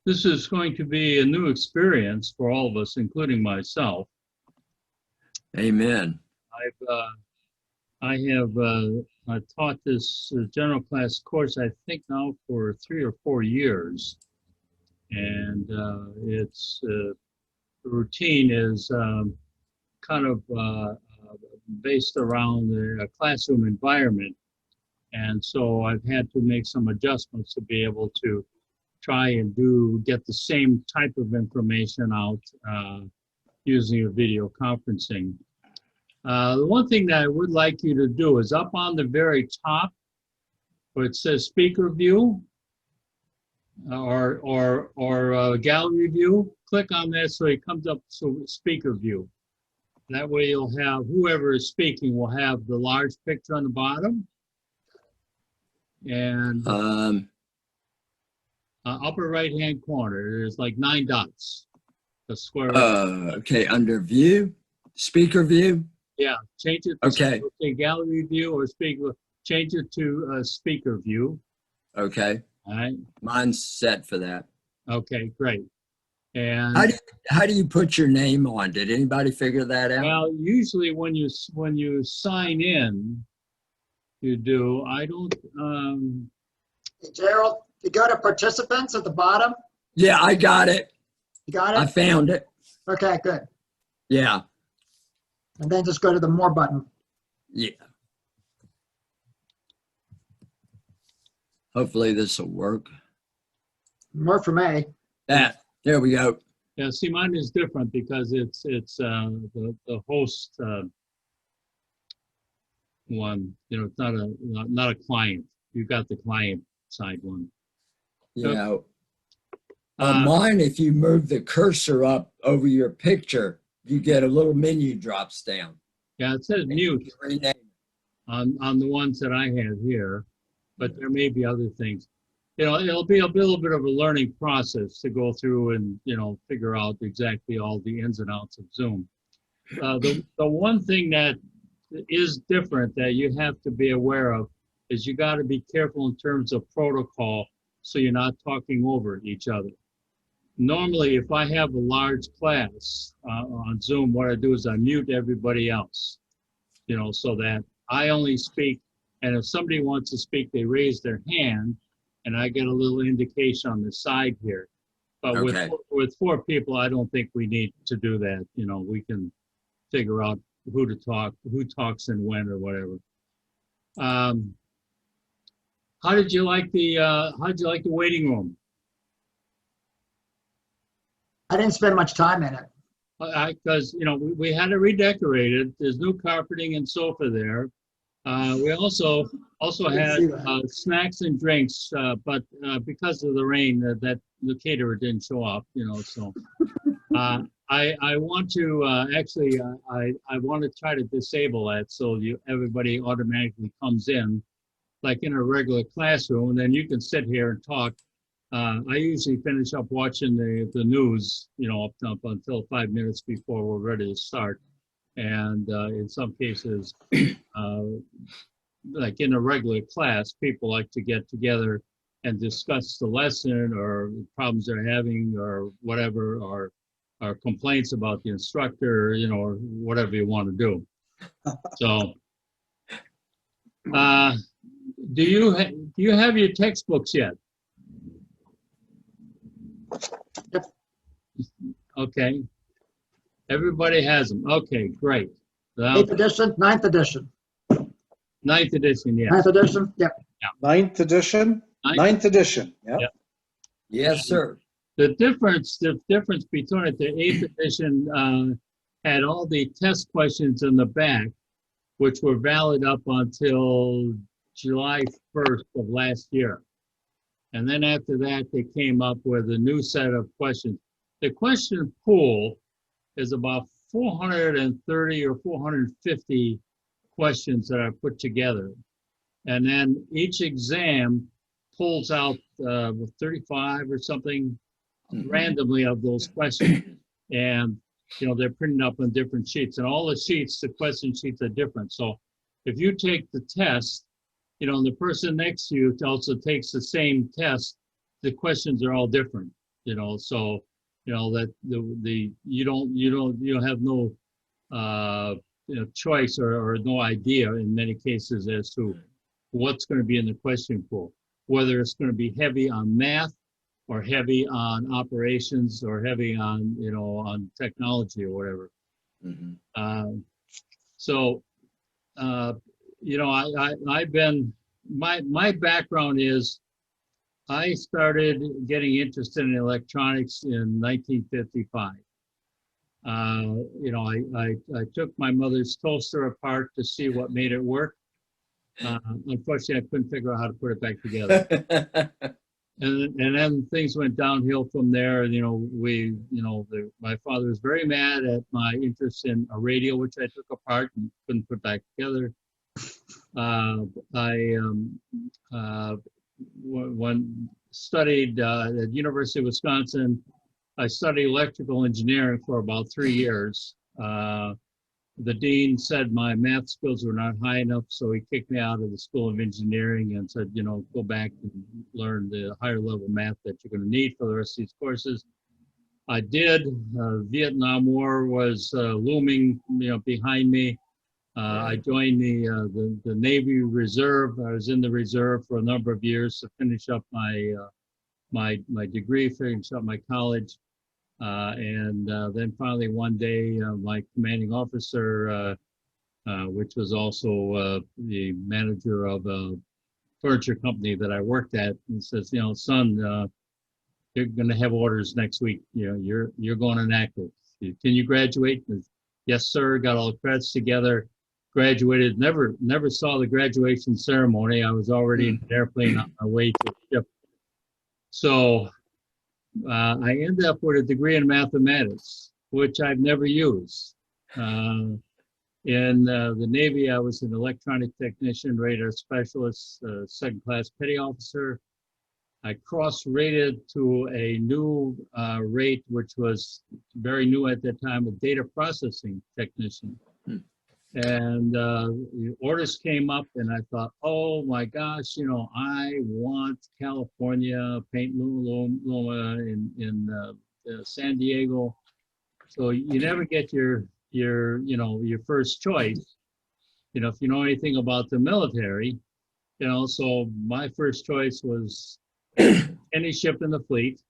This is going to be a new experience for all of us, including myself. Amen. I have taught this general class course, I think now for 3 or 4 years. And its routine is kind of based around the classroom environment. And so I've had to make some adjustments to be able to try and get the same type of information out using a video conferencing. The one thing that I would like you to do is up on the very top where it says speaker view or gallery view, click on that so it comes up to speaker view. That way you'll have, whoever is speaking will have the large picture on the bottom. And upper right-hand corner, there's like 9 dots. The square. Okay, under view, speaker view. Yeah, change it to gallery view or speaker. Change it to speaker view. Okay. All right. Mine's set for that. Okay, great. And how do you put your name on? Did anybody figure that out? well, usually when you sign in, you do. I don't. Hey, Gerald, you go to participants at the bottom. Yeah, I got it. You got it? I found it. Okay, good. Yeah. And then just go to the more button. Yeah. Hopefully this will work. More for me. There we go. Yeah, see, mine is different because it's the host one. You know, it's not a client. You got the client side one. Yeah. On mine, if you move the cursor up over your picture, you get a little menu drops down. Yeah, it says mute on the ones that I have here, but there may be other things. You know, it'll be a little bit of a learning process to go through and, you know, figure out exactly all the ins and outs of Zoom. The one thing that is different that you have to be aware of is you got to be careful in terms of protocol so you're not talking over each other. Normally, if I have a large class on Zoom, what I do is I mute everybody else, you know, so that I only speak, and if somebody wants to speak, they raise their hand, and I get a little indication on the side here. But Okay. with 4 people, I don't think we need to do that. You know, we can figure out who to talk, who talks and when or whatever. How did you like the waiting room? I didn't spend much time in it. Because, you know, we had it redecorated. There's new carpeting and sofa there. We also had snacks and drinks, but because of the rain, that the caterer didn't show up, you know. So I want to actually I want to try to disable that so everybody automatically comes in, like in a regular classroom, and then you can sit here and talk. I usually finish up watching the news, you know, up until 5 minutes before we're ready to start. And in some cases, like in a regular class, people like to get together and discuss the lesson or problems they're having or whatever, or complaints about the instructor, you know, or whatever you want to do. So, do you have your textbooks yet? Yep. Okay. Everybody has them. Okay, great. So, 8th edition, 9th edition. 9th edition, yeah. 9th edition, yep. 9th edition? 9th edition, yeah. Yep. Yes, sir. The difference between it, the 8th edition had all the test questions in the back, which were valid up until July 1st of last year. And then after that, they came up with a new set of questions. The question pool is about 430 or 450 questions that are put together. And then each exam pulls out 35 or something randomly of those questions. And, you know, they're printed up on different sheets. And all the sheets, the question sheets are different. So if you take the test, you know, and the person next to you also takes the same test, the questions are all different. so, that you don't have no, choice or no idea in many cases as to what's going to be in the question pool, whether it's going to be heavy on math or heavy on operations or heavy on, on technology or whatever. Mhm. So, I've been, my background is I started getting interested in electronics in 1955. I took my mother's toaster apart to see what made it work. Unfortunately, I couldn't figure out how to put it back together. And then things went downhill from there. My father was very mad at my interest in a radio, which I took apart and couldn't put back together. When studied at University of Wisconsin, I studied electrical engineering for about 3 years. The dean said my math skills were not high enough, so he kicked me out of the School of Engineering and said, go back and learn the higher level math that you're going to need for the rest of these courses. I did. Vietnam War was looming, behind me. I joined the Navy Reserve. I was in the reserve for a number of years to finish up my degree, finish up my college. And then finally one day, my commanding officer, which was also the manager of a furniture company that I worked at, and says, son, you're going to have orders next week. You're going on active. Can you graduate? Yes, sir. Got all the credits together. Graduated. Never saw the graduation ceremony. I was already in an airplane on my way to the ship. So I ended up with a degree in mathematics, which I've never used. In the Navy, I was an electronic technician, radar specialist, second class petty officer. I cross-rated to a new rate, which was very new at that time, a data processing technician. And the orders came up and I thought, oh my gosh, I want California, Paint Loma in San Diego. So you never get your first choice. If you know anything about the military, so my first choice was any ship in the fleet.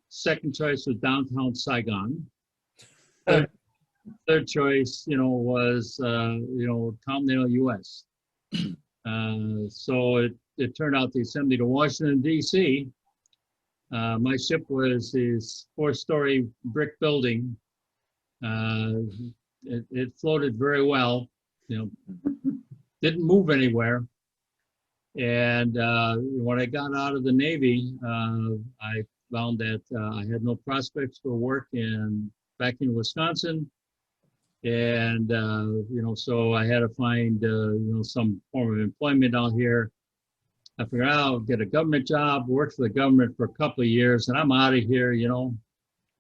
Second choice was downtown Saigon. Third choice, was, continental U.S. So it turned out they sent me to Washington, D.C. My ship was this 4-story brick building. It floated very well, didn't move anywhere. And when I got out of the Navy, I found that I had no prospects for work back in Wisconsin. And, so I had to find, some form of employment out here. I figured I'll get a government job, work for the government for a couple of years, and I'm out of here,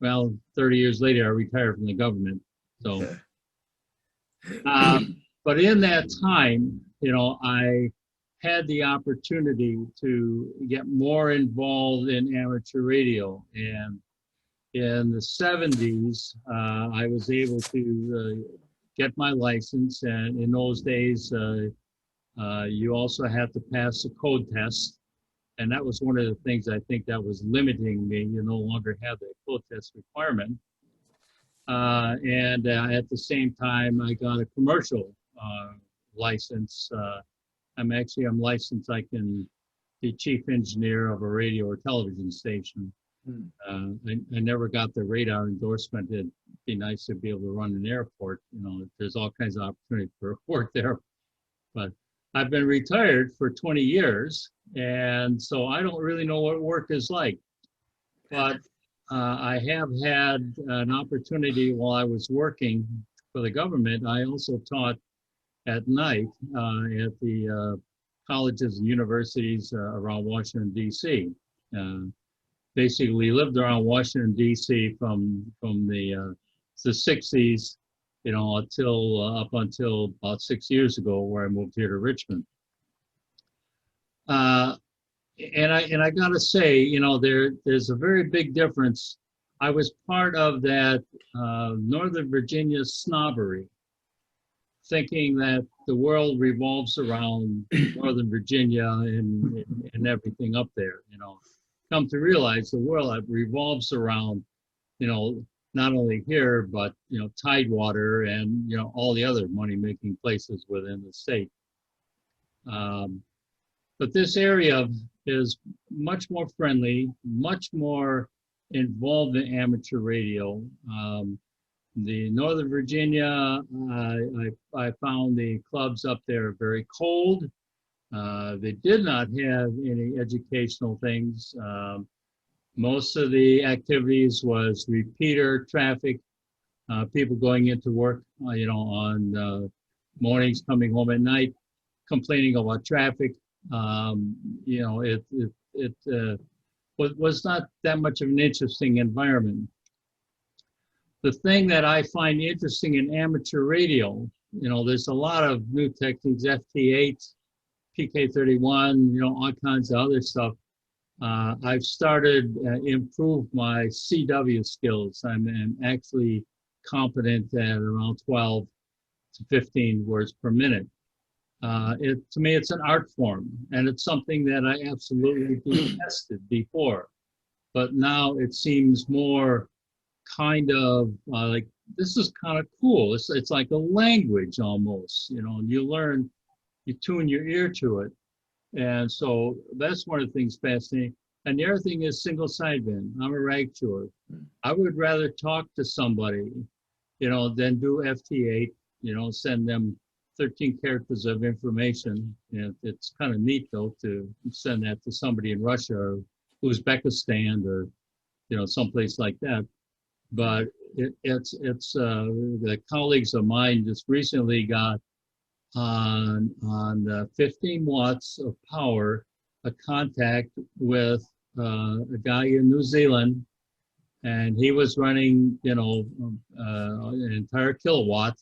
Well, 30 years later, I retired from the government. So, but in that time, I had the opportunity to get more involved in amateur radio. And in the 70s, I was able to get my license. And in those days, you also had to pass a code test. And that was one of the things I think that was limiting me. You no longer have that code test requirement. And at the same time, I got a commercial license. I'm licensed. I can be chief engineer of a radio or television station. I never got the radar endorsement. It'd be nice to be able to run an airport. There's all kinds of opportunity for work there. But I've been retired for 20 years, and so I don't really know what work is like. But I have had an opportunity while I was working for the government. I also taught at night at the colleges and universities around Washington, D.C. Basically lived around Washington, D.C. from the 60s, up until about 6 years ago, where I moved here to Richmond. And I gotta say, you know, there's a very big difference. I was part of that Northern Virginia snobbery, thinking that the world revolves around Northern Virginia and everything up there, you know. Come to realize the world revolves around, you know, not only here, but, you know, Tidewater and, you know, all the other money-making places within the state. But this area is much more friendly, much more involved in amateur radio. The Northern Virginia, I found the clubs up there very cold. They did not have any educational things. Most of the activities was repeater traffic, people going into work, you know, on mornings, coming home at night, complaining about traffic. You know, it was not that much of an interesting environment. The thing that I find interesting in amateur radio, you know, there's a lot of new techniques, FT8, PK31, you know, all kinds of other stuff. I've started improve my CW skills. I'm actually competent at around 12 to 15 words per minute. To me, it's an art form, and it's something that I absolutely detested before. But now it seems more kind of like, this is kind of cool. It's like a language almost, you know, and you learn, you tune your ear to it. And so that's one of the things fascinating. And the other thing is single sideband. I'm a rag chewer. I would rather talk to somebody, you know, than do FT8, you know, send them 13 characters of information. And it's kind of neat though to send that to somebody in Russia or Uzbekistan or, you know, someplace like that. But it's the colleagues of mine just recently got on 15 watts of power, a contact with a guy in New Zealand, and he was running, you know, an entire kilowatt.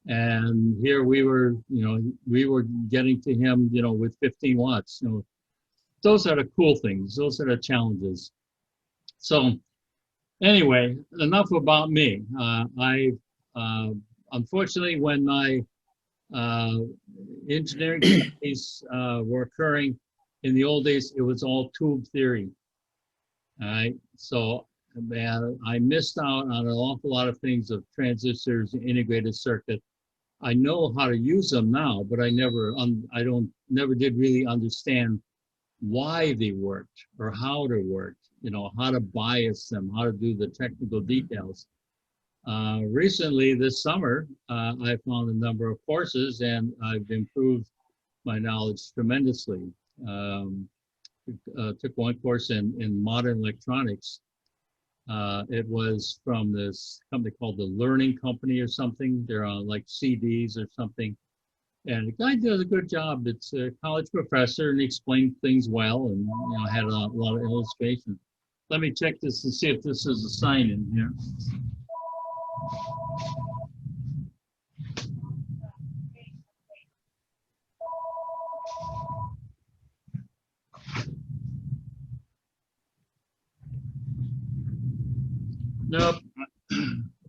And here we were, you know, we were getting to him, you know, with 15 watts. You know, those are the cool things. Those are the challenges. So anyway, enough about me. Unfortunately, when my engineering studies were occurring in the old days, it was all tube theory. All right, so I missed out on an awful lot of things of transistors, integrated circuit. I know how to use them now, but I never did really understand why they worked or how they worked. You know, how to bias them, how to do the technical details. Recently, this summer, I found a number of courses and I've improved my knowledge tremendously. Took one course in modern electronics. It was from this company called the Learning Company or something. They're on like CDs or something. And the guy does a good job. It's a college professor and he explained things well and, you know, had a lot of illustrations. Let me check this and see if this is a sign in here. Nope. I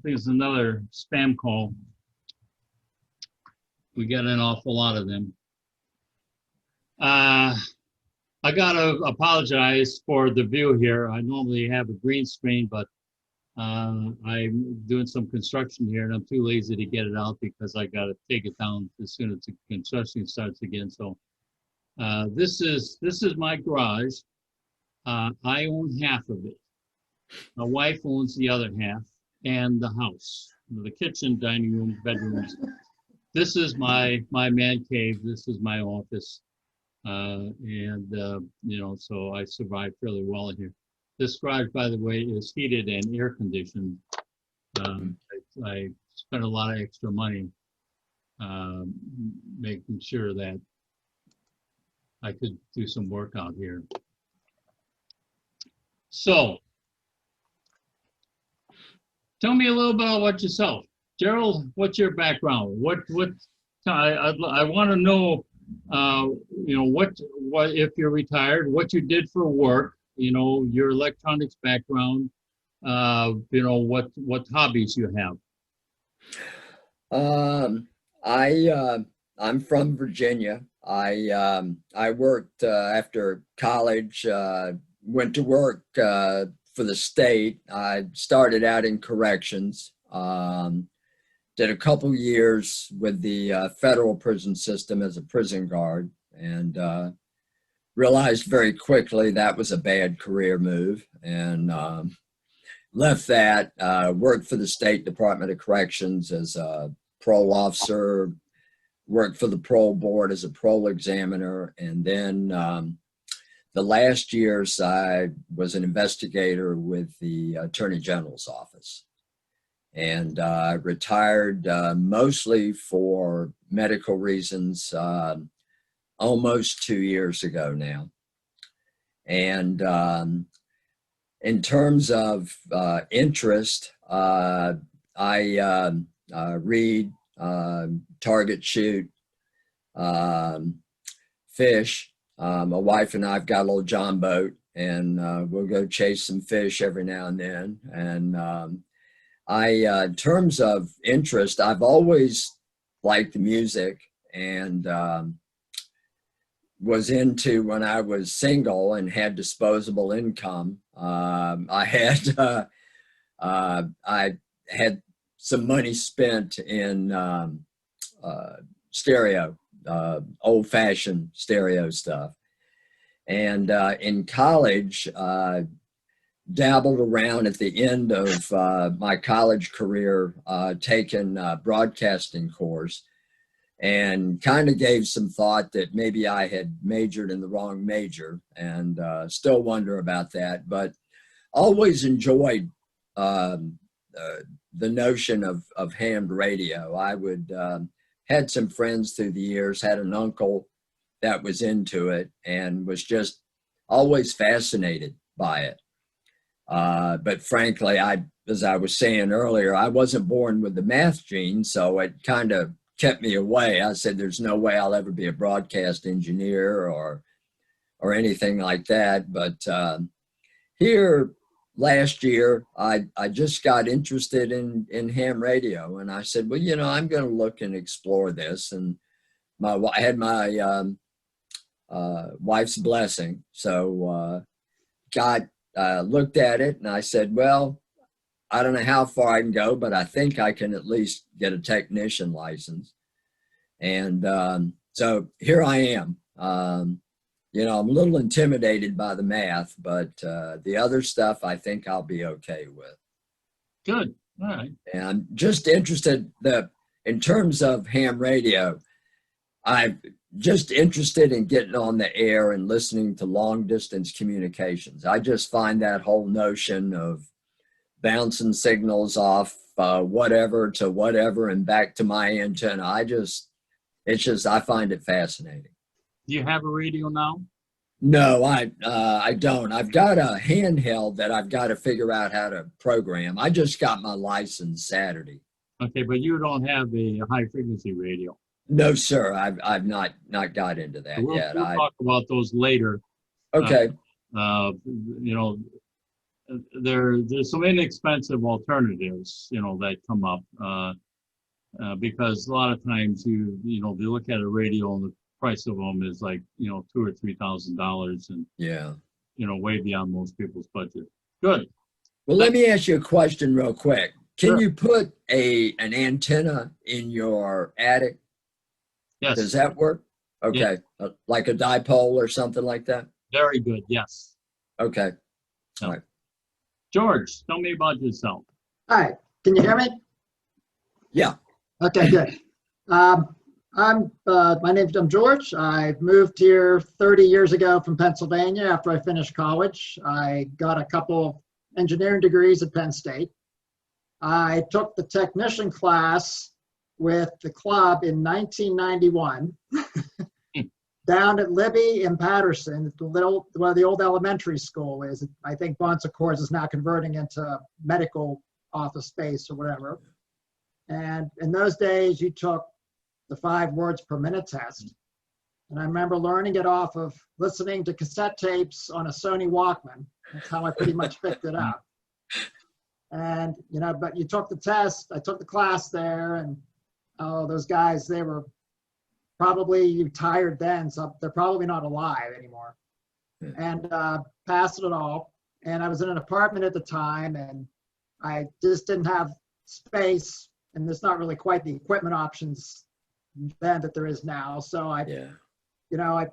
think it's another spam call. We get an awful lot of them. I gotta apologize for the view here. I normally have a green screen, but I'm doing some construction here and I'm too lazy to get it out because I gotta take it down as soon as the construction starts again. So this is my garage. I own half of it. My wife owns the other half, and the house, the kitchen, dining room, bedrooms. This is my man cave. This is my office. You know, so I survived fairly well in here. This garage, by the way, is heated and air conditioned. I spent a lot of extra money making sure that I could do some work out here. So, tell me a little bit about yourself. Gerald, what's your background? I want to know you know, what if you're retired, what you did for work, you know, your electronics background, you know, what hobbies you have. I'm from Virginia. I worked after college, went to work for the state. I started out in corrections, did a couple years with the federal prison system as a prison guard, and realized very quickly that was a bad career move, and left that, worked for the State Department of Corrections as a parole officer, worked for the parole board as a parole examiner, and then the last years I was an investigator with the Attorney General's office, and retired mostly for medical reasons almost 2 years ago now. And in terms of interest, I read, target shoot, fish. My wife and I've got a little John boat, and we'll go chase some fish every now and then. And in terms of interest, I've always liked the music, and was into when I was single and had disposable income. I had some money spent in stereo, old-fashioned stereo stuff. And in college, dabbled around at the end of my college career, taking a broadcasting course, and kind of gave some thought that maybe I had majored in the wrong major, and still wonder about that, but always enjoyed the notion of ham radio. I would had some friends through the years, had an uncle that was into it, and was just always fascinated by it. But frankly, as I was saying earlier, I wasn't born with the math gene, so it kind of kept me away. I said, there's no way I'll ever be a broadcast engineer or anything like that. But here last year, I just got interested in ham radio, and I said, well, you know, I'm going to look and explore this. And I had my wife's blessing, so looked at it, and I said, well, I don't know how far I can go, but I think I can at least get a technician license. And so here I am. You know, I'm a little intimidated by the math, but the other stuff I think I'll be okay with. Good. All right. And I'm just interested in terms of ham radio, I'm just interested in getting on the air and listening to long distance communications. I just find that whole notion of bouncing signals off whatever to whatever and back to my antenna. I find it fascinating. Do you have a radio now? No, I don't. I've got a handheld that I've got to figure out how to program. I just got my license Saturday. Okay, but you don't have a high frequency radio. No, sir. I've not got into that yet. We'll talk about those later. Okay. You know, there's some inexpensive alternatives, you know, that come up because a lot of times you know, they look at a radio and the price of them is like, you know, $2,000 or $3,000, and Yeah. you know, way beyond most people's budget. Good. Well, let me ask you a question real quick. Can Sure. you put an antenna in your attic? Yes. Does that work? Okay. Like a dipole or something like that? Very good. Yes. Okay. George, tell me about yourself. All right, can you hear me? Yeah. Okay, good. I'm George. I moved here 30 years ago from Pennsylvania after I finished college. I got a couple of engineering degrees at Penn State. I took the technician class with the club in 1991 down at Libby in Patterson, where the old elementary school is. I think Bon Secours is now converting into medical office space or whatever. And in those days, you took the 5 words per minute test. And I remember learning it off of listening to cassette tapes on a Sony Walkman. That's how I pretty much picked it up. And, you know, but you took the test, I took the class there, and oh, those guys, they were probably retired then, so they're probably not alive anymore. And passed it all. And I was in an apartment at the time, and I just didn't have space, and there's not really quite the equipment options then that there is now. So I, Yeah. you know, I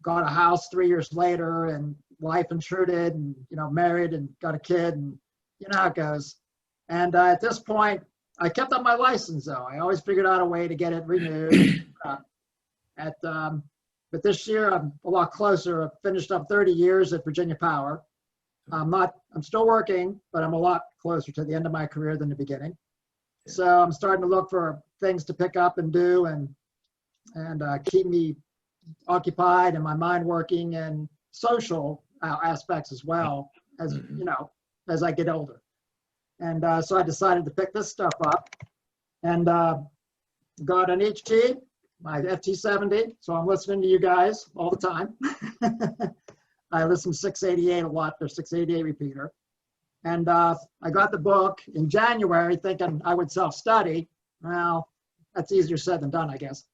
got a house 3 years later, and life intruded, and, you know, married and got a kid, and you know how it goes. And at this point, I kept up my license though. I always figured out a way to get it renewed. But this year I'm a lot closer. I've finished up 30 years at Virginia Power. I'm still working, but I'm a lot closer to the end of my career than the beginning. So I'm starting to look for things to pick up and do and keep me occupied and my mind working, and social aspects as well, as you know, as I get older. And so I decided to pick this stuff up, and got an HT, my FT70. So I'm listening to you guys all the time. I listen to 688 a lot, their 688 repeater. And I got the book in January thinking I would self-study. Well, that's easier said than done, I guess.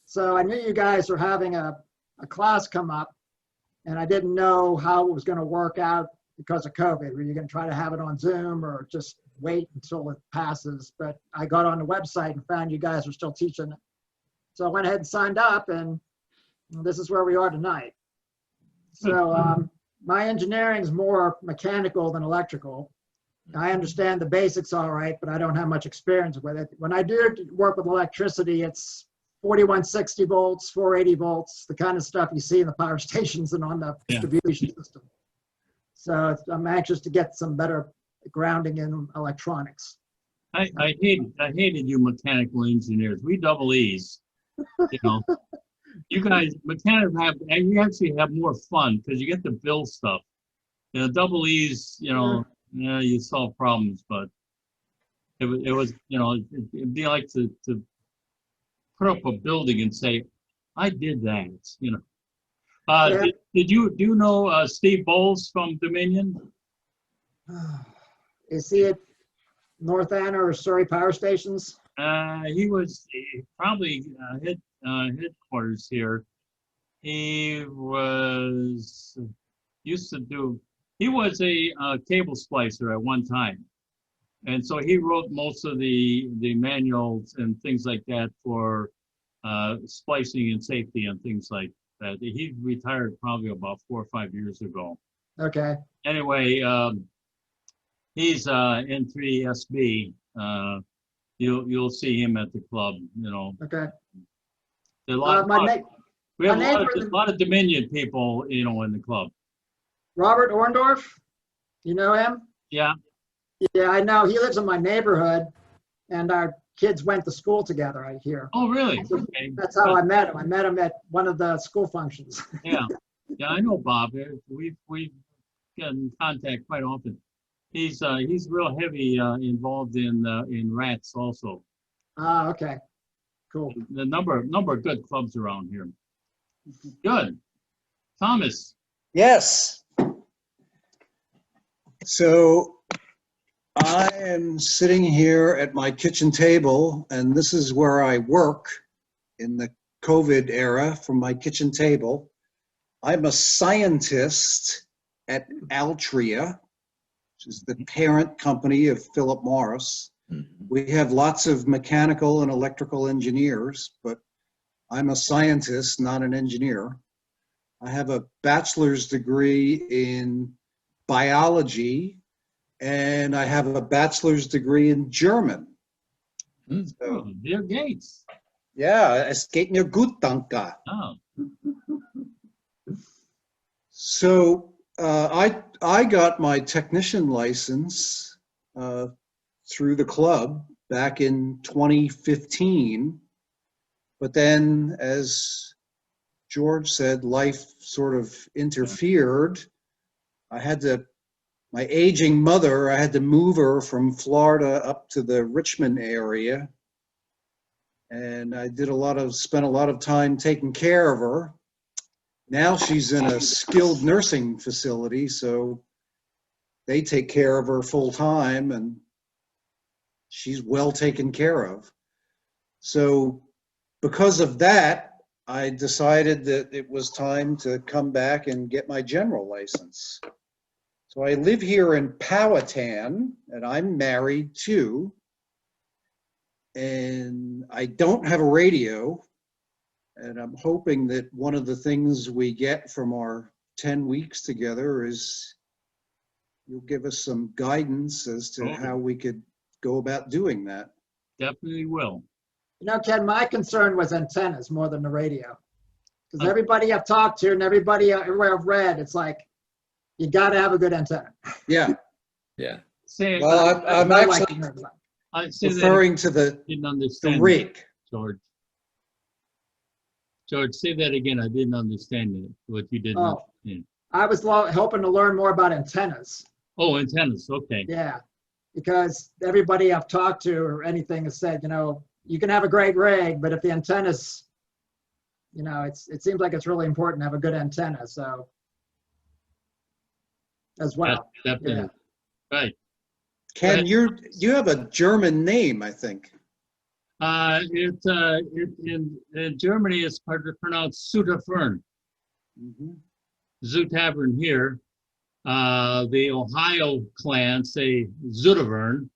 So I knew you guys were having a class come up, and I didn't know how it was going to work out because of COVID. Were you going to try to have it on Zoom or just wait until it passes? But I got on the website and found you guys were still teaching it. So I went ahead and signed up, and this is where we are tonight. So my engineering is more mechanical than electrical. I understand the basics all right, but I don't have much experience with it. When I do work with electricity, it's 4160 volts, 480 volts, the kind of stuff you see in the power stations and on the distribution system. So I'm anxious to get some better grounding in electronics. I hated you mechanical engineers. We double E's, you know. You guys, you actually have more fun because you get to build stuff. You know, double E's, you know, yeah, you solve problems, but it was, you know, it'd be like to put up a building and say, I did that, you know. Do you know Steve Bowles from Dominion? Is he at North Anna or Surrey Power Stations? He was probably headquarters here. He was he was a cable splicer at one time. And so he wrote most of the manuals and things like that for splicing and safety and things like that. He retired probably about 4 or 5 years ago. Okay. Anyway, he's N3SB. You'll see him at the club, you know. Okay. We have a lot of Dominion people, you know, in the club. Robert Orndorff, you know him? Yeah. Yeah, I know. He lives in my neighborhood, and our kids went to school together, I hear. Oh, really? Okay. That's how I met him. I met him at one of the school functions. Yeah. Yeah, I know Bob. We get in contact quite often. He's real heavy involved in rats also. Ah, okay. Cool. The number of good clubs around here. Good. Thomas. Yes. So I am sitting here at my kitchen table, and this is where I work in the COVID era from my kitchen table. I'm a scientist at Altria, which is the parent company of Philip Morris. We have lots of mechanical and electrical engineers, but I'm a scientist, not an engineer. I have a bachelor's degree in biology, and I have a bachelor's degree in German. So, Bill Gates. Yeah, es geht mir gut, danke. Oh. So I got my technician license through the club back in 2015, but then, as George said, life sort of interfered. My aging mother, I had to move her from Florida up to the Richmond area. and I spent a lot of time taking care of her. Now she's in a skilled nursing facility, so they take care of her full time, and she's well taken care of. So because of that, I decided that it was time to come back and get my general license. So I live here in Powhatan, and I'm married too. And I don't have a radio. And I'm hoping that one of the things we get from our 10 weeks together is you'll give us some guidance as to how we could go about doing that. Definitely will. You know, Ken, my concern was antennas more than the radio. Because everybody I've talked to and everywhere I've read, it's like, you got to have a good antenna. Yeah. Yeah. Say, Well, I'm That's my actually concern. I say that referring to I didn't the understand. rig. George. George, say that again. I didn't understand it, what you didn't Oh. understand. I was hoping to learn more about antennas. Oh, antennas, okay. Yeah, because everybody I've talked to or anything has said, you know, you can have a great rig, but if the antennas, you know, it seems like it's really important to have a good antenna. So as well. Definitely. Right. Ken, you have a German name, I think. In Germany, it's pronounced Sutterfern. Mhm. Zoo Tavern here. The Ohio clan say Zutavern.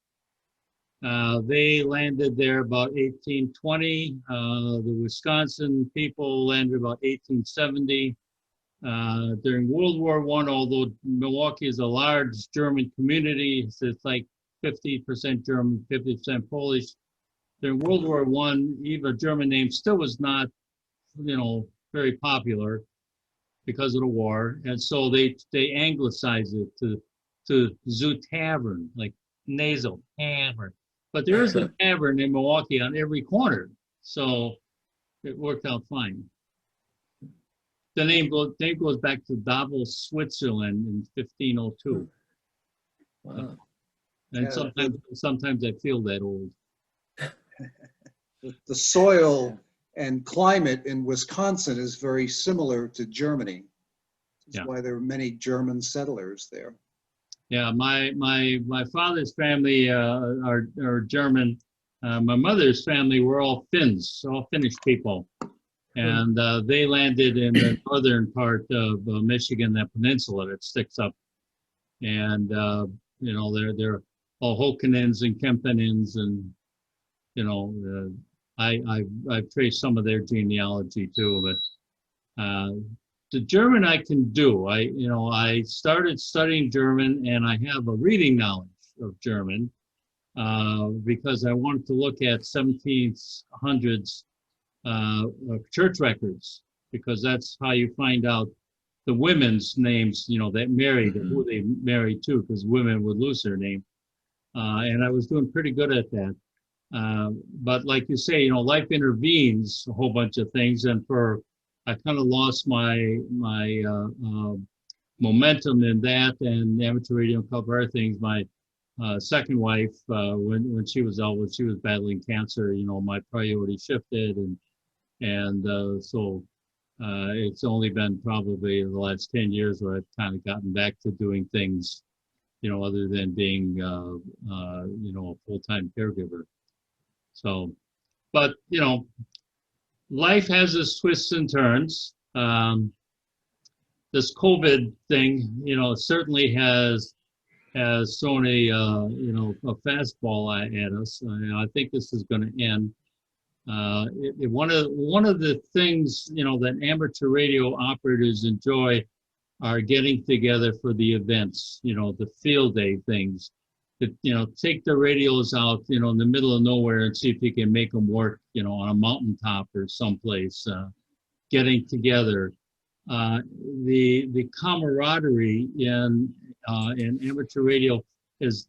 They landed there about 1820. The Wisconsin people landed about 1870. During World War I, although Milwaukee is a large German community, it's like 50% German, 50% Polish. During World War I, even a German name still was not, you know, very popular because of the war, and so they anglicized it to Zoo Tavern, like nasal tavern. But there is a tavern in Milwaukee on every corner, so it worked out fine. The name goes back to Davos, Switzerland in 1502. Wow. And Yeah, sometimes I feel that old. The soil and climate in Wisconsin is very similar to Germany. That's Yeah. why there are many German settlers there. Yeah, my father's family are German. My mother's family were all Finns, all Finnish people. And they landed in the northern part of Michigan, that peninsula that sticks up. And, you know, they're all Hokanins and Kempenins, and, you know, I've traced some of their genealogy too, but the German I can do. I started studying German, and I have a reading knowledge of German because I wanted to look at 1700s church records, because that's how you find out the women's names, you know, that married, who they married to, because women would lose their name. And I was doing pretty good at that. But like you say, you know, life intervenes a whole bunch of things, and I kind of lost my momentum in that, and amateur radio and a couple other things. My second wife, when she was ill, when she was battling cancer, you know, my priority shifted, and so it's only been probably the last 10 years where I've kind of gotten back to doing things, you know, other than being, you know, a full-time caregiver. So, but, you know, life has its twists and turns. This COVID thing, you know, certainly has thrown a, you know, a fastball at us. I think this is going to end. One of the things, you know, that amateur radio operators enjoy are getting together for the events, you know, the field day things. That, you know, take the radios out, you know, in the middle of nowhere and see if you can make them work, you know, on a mountaintop or someplace. Getting together, the camaraderie in amateur radio has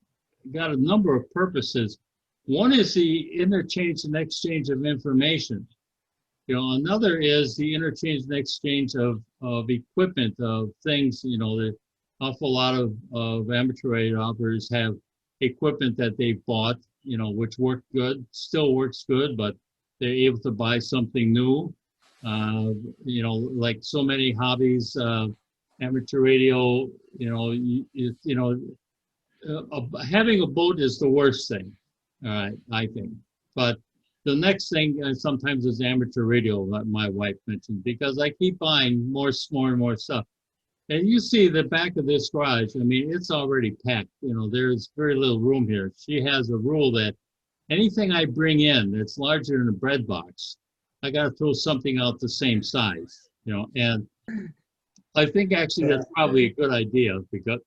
got a number of purposes. One is the interchange and exchange of information. You know, another is the interchange and exchange of equipment, of things. You know, the awful lot of amateur radio operators have equipment that they bought, you know, which worked good, still works good, but they're able to buy something new. You know, like so many hobbies, amateur radio, you know, having a boat is the worst thing, all right, I think. But the next thing sometimes is amateur radio, like my wife mentioned, because I keep buying more and more stuff. And you see the back of this garage, I mean, it's already packed. You know, there's very little room here. She has a rule that anything I bring in that's larger than a bread box, I got to throw something out the same size, you know, and I think actually that's probably a good idea because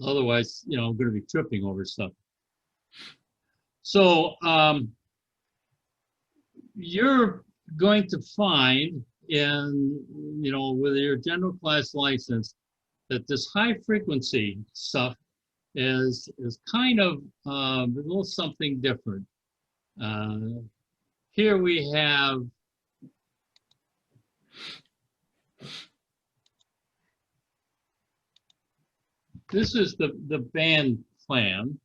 otherwise, you know, I'm going to be tripping over stuff. So you're going to find in, you know, with your general class license that this high frequency stuff is kind of a little something different. Here we have this is the band plan,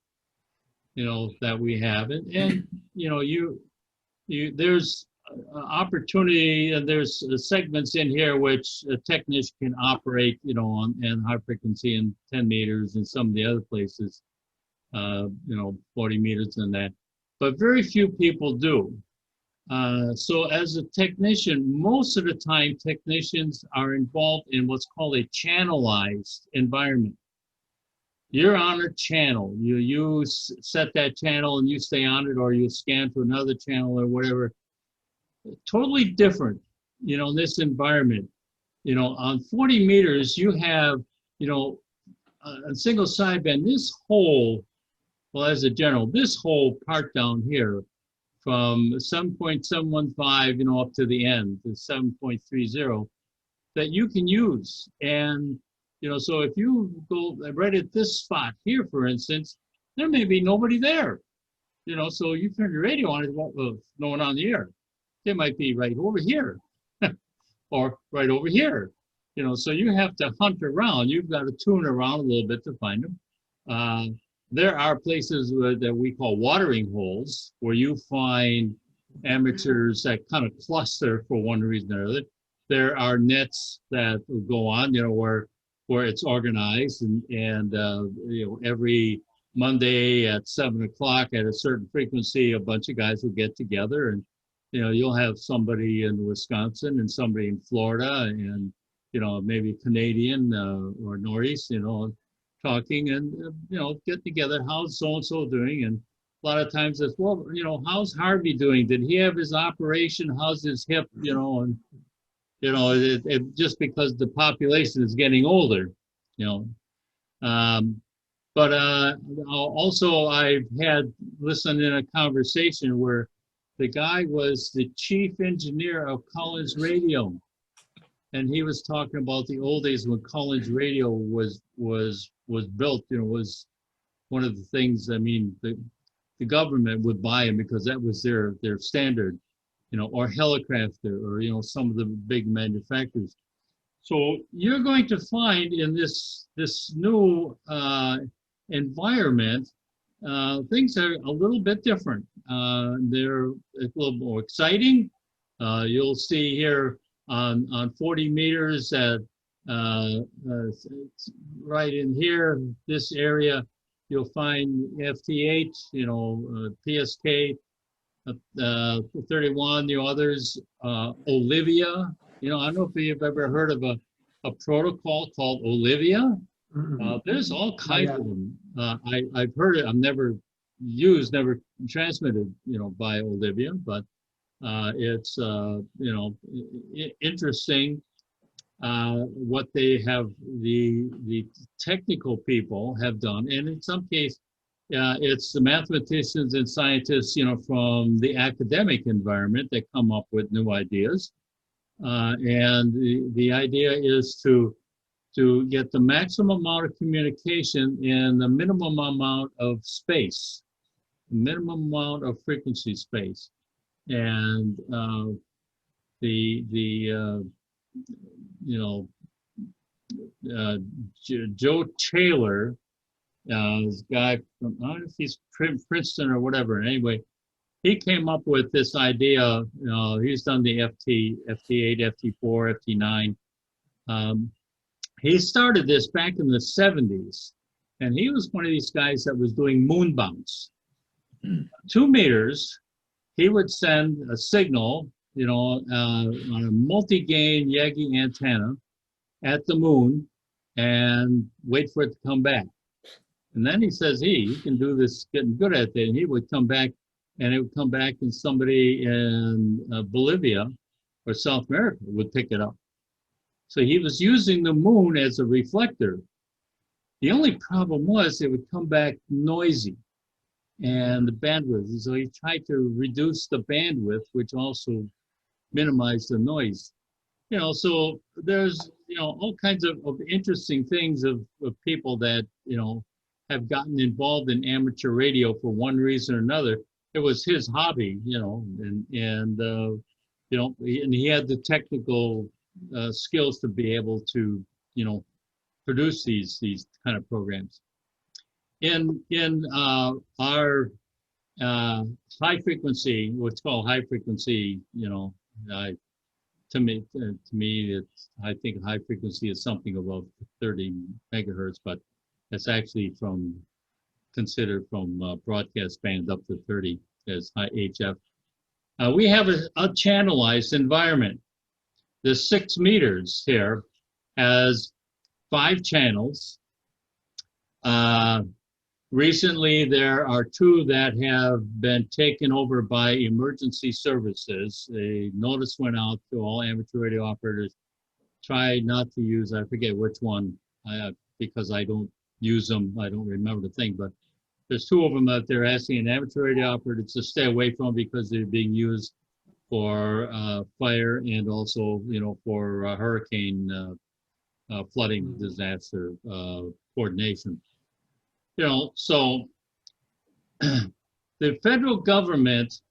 you know, that we have, and you know, there's opportunity, and there's segments in here which a technician can operate, you know, on and high frequency and 10 meters, and some of the other places, you know, 40 meters and that, but very few people do. So as a technician, most of the time technicians are involved in what's called a channelized environment. You're on a channel. You set that channel and you stay on it, or you scan to another channel or whatever. Totally different, you know, in this environment. You know, on 40 meters, you have, you know, a single sideband. This whole, well, as a general, this whole part down here from 7.715, you know, up to the end, to 7.30, that you can use. And you know, so if you go right at this spot here, for instance, there may be nobody there. You know, so you turn your radio on, well, no one on the air. They might be right over here or right over here. You know, so you have to hunt around. You've got to tune around a little bit to find them. There are places that we call watering holes where you find amateurs that kind of cluster for one reason or another. There are nets that go on, you know, where it's organized, and you know, every Monday at 7 o'clock at a certain frequency, a bunch of guys will get together, and you know, you'll have somebody in Wisconsin and somebody in Florida, and you know, maybe Canadian or Northeast, you know, talking, and you know, get together. How's so and so doing? And a lot of times it's, well, you know, how's Harvey doing? Did he have his operation? How's his hip? You know, and you know, it just because the population is getting older, you know. But also I've had listened in a conversation where the guy was the chief engineer of Collins Radio, and he was talking about the old days when Collins Radio was built. You know, was one of the things. I mean, the government would buy them because that was their standard. You know, or Helicrafter, or, you know, some of the big manufacturers. So you're going to find in this new environment, things are a little bit different. They're a little more exciting. You'll see here on 40 meters at right in here, this area, you'll find FT8, you know, PSK, 31, you know, others, Olivia. You know, I don't know if you've ever heard of a protocol called Olivia. There's all kinds of them. I've heard it. I've never used, never transmitted, you know, by Olivia, but it's, you know, interesting what they have, the technical people have done. And in some case, it's the mathematicians and scientists, you know, from the academic environment that come up with new ideas. And the idea is to get the maximum amount of communication in the minimum amount of space, minimum amount of frequency space. And you know, Joe Taylor, this guy from, I don't know if he's Princeton or whatever. Anyway, he came up with this idea. He's done the FT8, FT4, FT9. He started this back in the 70s, and he was one of these guys that was doing moon bounce. 2 meters, he would send a signal, on a multi-gain Yagi antenna at the moon and wait for it to come back. And then he says, he can do this, getting good at it. And he would come back, and it would come back, and somebody in Bolivia or South America would pick it up. So he was using the moon as a reflector. The only problem was it would come back noisy and the bandwidth. So he tried to reduce the bandwidth, which also minimized the noise. So there's, all kinds of interesting things of people that, have gotten involved in amateur radio for one reason or another. It was his hobby, and he had the technical skills to be able to, produce these kind of programs. In our high frequency, what's called high frequency, to me, I think high frequency is something above 30 megahertz, but it's actually considered from broadcast band up to 30 as high HF. We have a channelized environment. The 6 meters here has 5 channels. Recently, there are 2 that have been taken over by emergency services. A notice went out to all amateur radio operators. Try not to use, I forget which one, because I don't use them. I don't remember the thing, but there's 2 of them that they're asking an amateur radio operator to stay away from because they're being used for fire and also, for hurricane flooding disaster coordination. So the federal government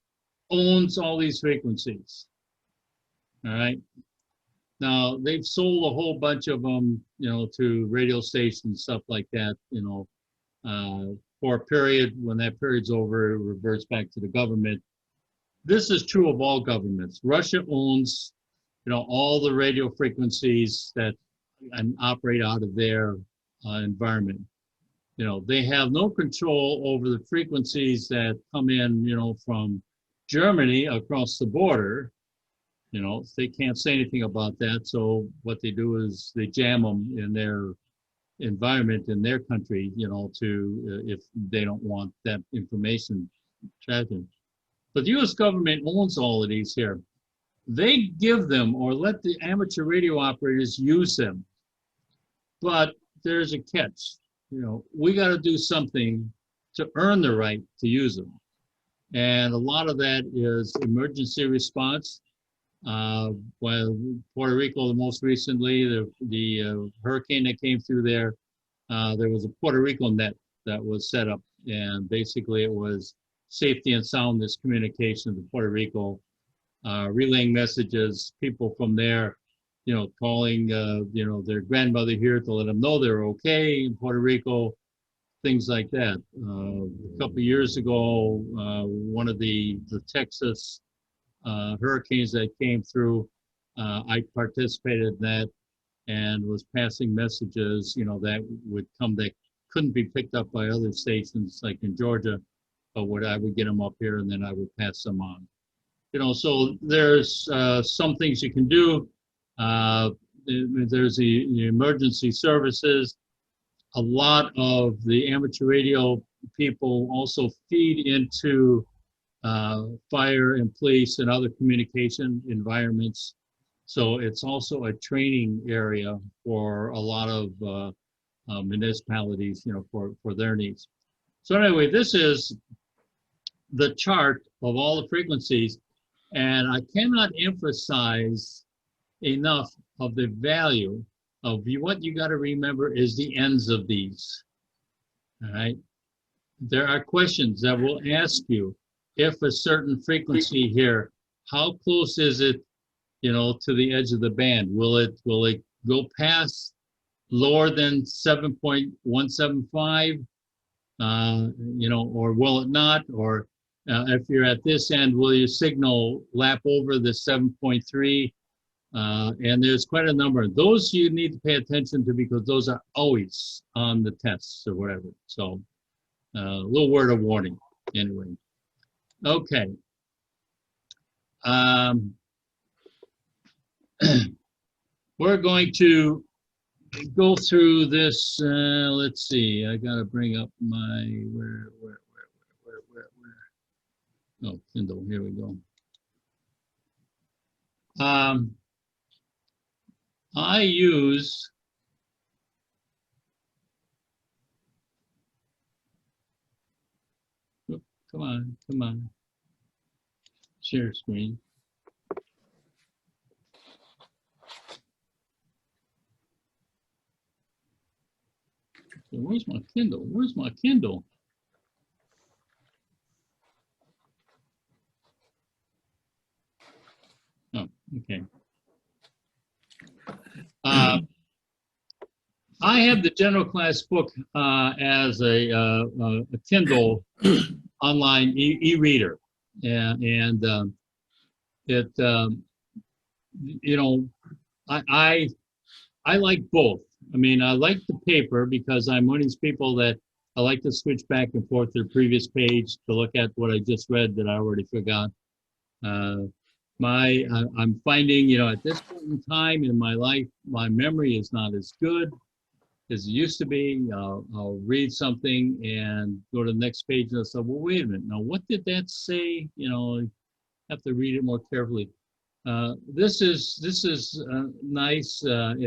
owns all these frequencies. All right. Now they've sold a whole bunch of them, to radio stations, stuff like that, for a period. When that period's over, it reverts back to the government. This is true of all governments. Russia owns, all the radio frequencies that operate out of their environment. They have no control over the frequencies that come in, from Germany across the border. They can't say anything about that. So what they do is they jam them in their environment in their country, if they don't want that information traveling. But the U.S. government owns all of these here. They give them or let the amateur radio operators use them. But there's a catch. We got to do something to earn the right to use them. And a lot of that is emergency response. While Puerto Rico, the most recently, the hurricane that came through there was a Puerto Rico net that was set up. And basically it was safety and soundness communication to Puerto Rico, relaying messages, people from there, calling, their grandmother here to let them know they're okay in Puerto Rico, things like that. A couple of years ago, one of the Texas hurricanes that came through, I participated in that and was passing messages, that would come that couldn't be picked up by other stations like in Georgia, but I would get them up here and then I would pass them on. So there's some things you can do. There's the emergency services. A lot of the amateur radio people also feed into fire and police and other communication environments. So it's also a training area for a lot of municipalities, for their needs. So anyway, this is the chart of all the frequencies, and I cannot emphasize enough of the value of what you got to remember is the ends of these. All right. There are questions that will ask you if a certain frequency here, how close is it, to the edge of the band? Will it go past lower than 7.175? Or will it not? Or If you're at this end, will your signal lap over the 7.3? And there's quite a number. Those you need to pay attention to because those are always on the tests or whatever. So a little word of warning anyway. Okay. We're going to go through this. Let's see. I got to bring up my where. Oh, Kindle. Here we go. I use come on. Share screen. So where's my Kindle? Where's my Kindle? Oh, okay. I have the general class book as a Kindle online e-reader, and it you know I like both. I mean, I like the paper because I'm one of these people that I like to switch back and forth to the previous page to look at what I just read that I already forgot. I'm finding, at this point in time in my life, my memory is not as good as it used to be. I'll read something and go to the next page and I'll say, well, wait a minute. Now, what did that say? I have to read it more carefully. This is nice. The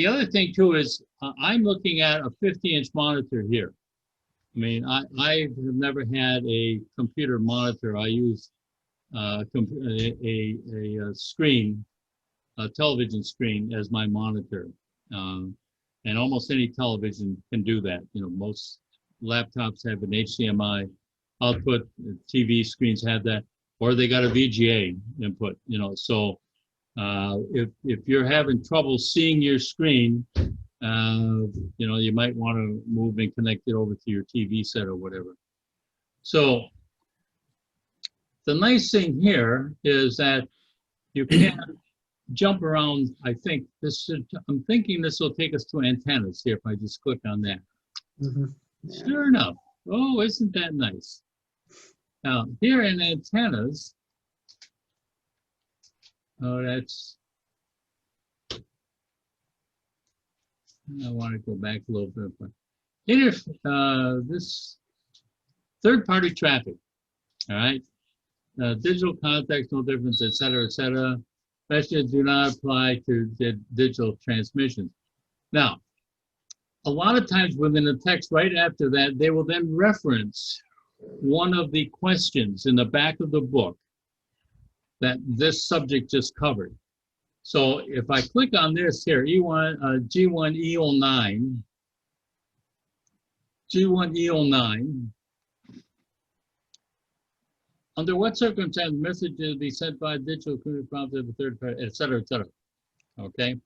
other thing too is I'm looking at a 50-inch monitor here. I mean, I have never had a computer monitor. I use a screen, a television screen as my monitor. And almost any television can do that. Most laptops have an HDMI output, TV screens have that, or they got a VGA input, So if you're having trouble seeing your screen, you might want to move and connect it over to your TV set or whatever. So the nice thing here is that you can jump around. I'm thinking this will take us to antennas here if I just click on that. Mm-hmm. Yeah. Sure enough. Oh, isn't that nice? Now here in antennas, I want to go back a little bit. But this third-party traffic, all right? Digital contacts, no difference, et cetera, et cetera. Messages do not apply to digital transmissions. Now, a lot of times within the text right after that, they will then reference one of the questions in the back of the book that this subject just covered. So if I click on this here, G1EO9, under what circumstance messages will be sent by digital communication prompt of a third party, et cetera, et cetera. Okay.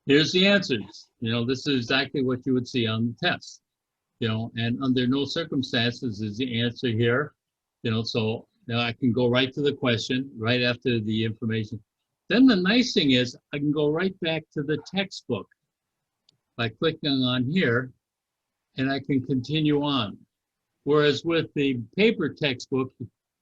Here's the answers. This is exactly what you would see on the test. And under no circumstances is the answer here. So now I can go right to the question right after the information. Then the nice thing is I can go right back to the textbook by clicking on here, and I can continue on. Whereas with the paper textbook,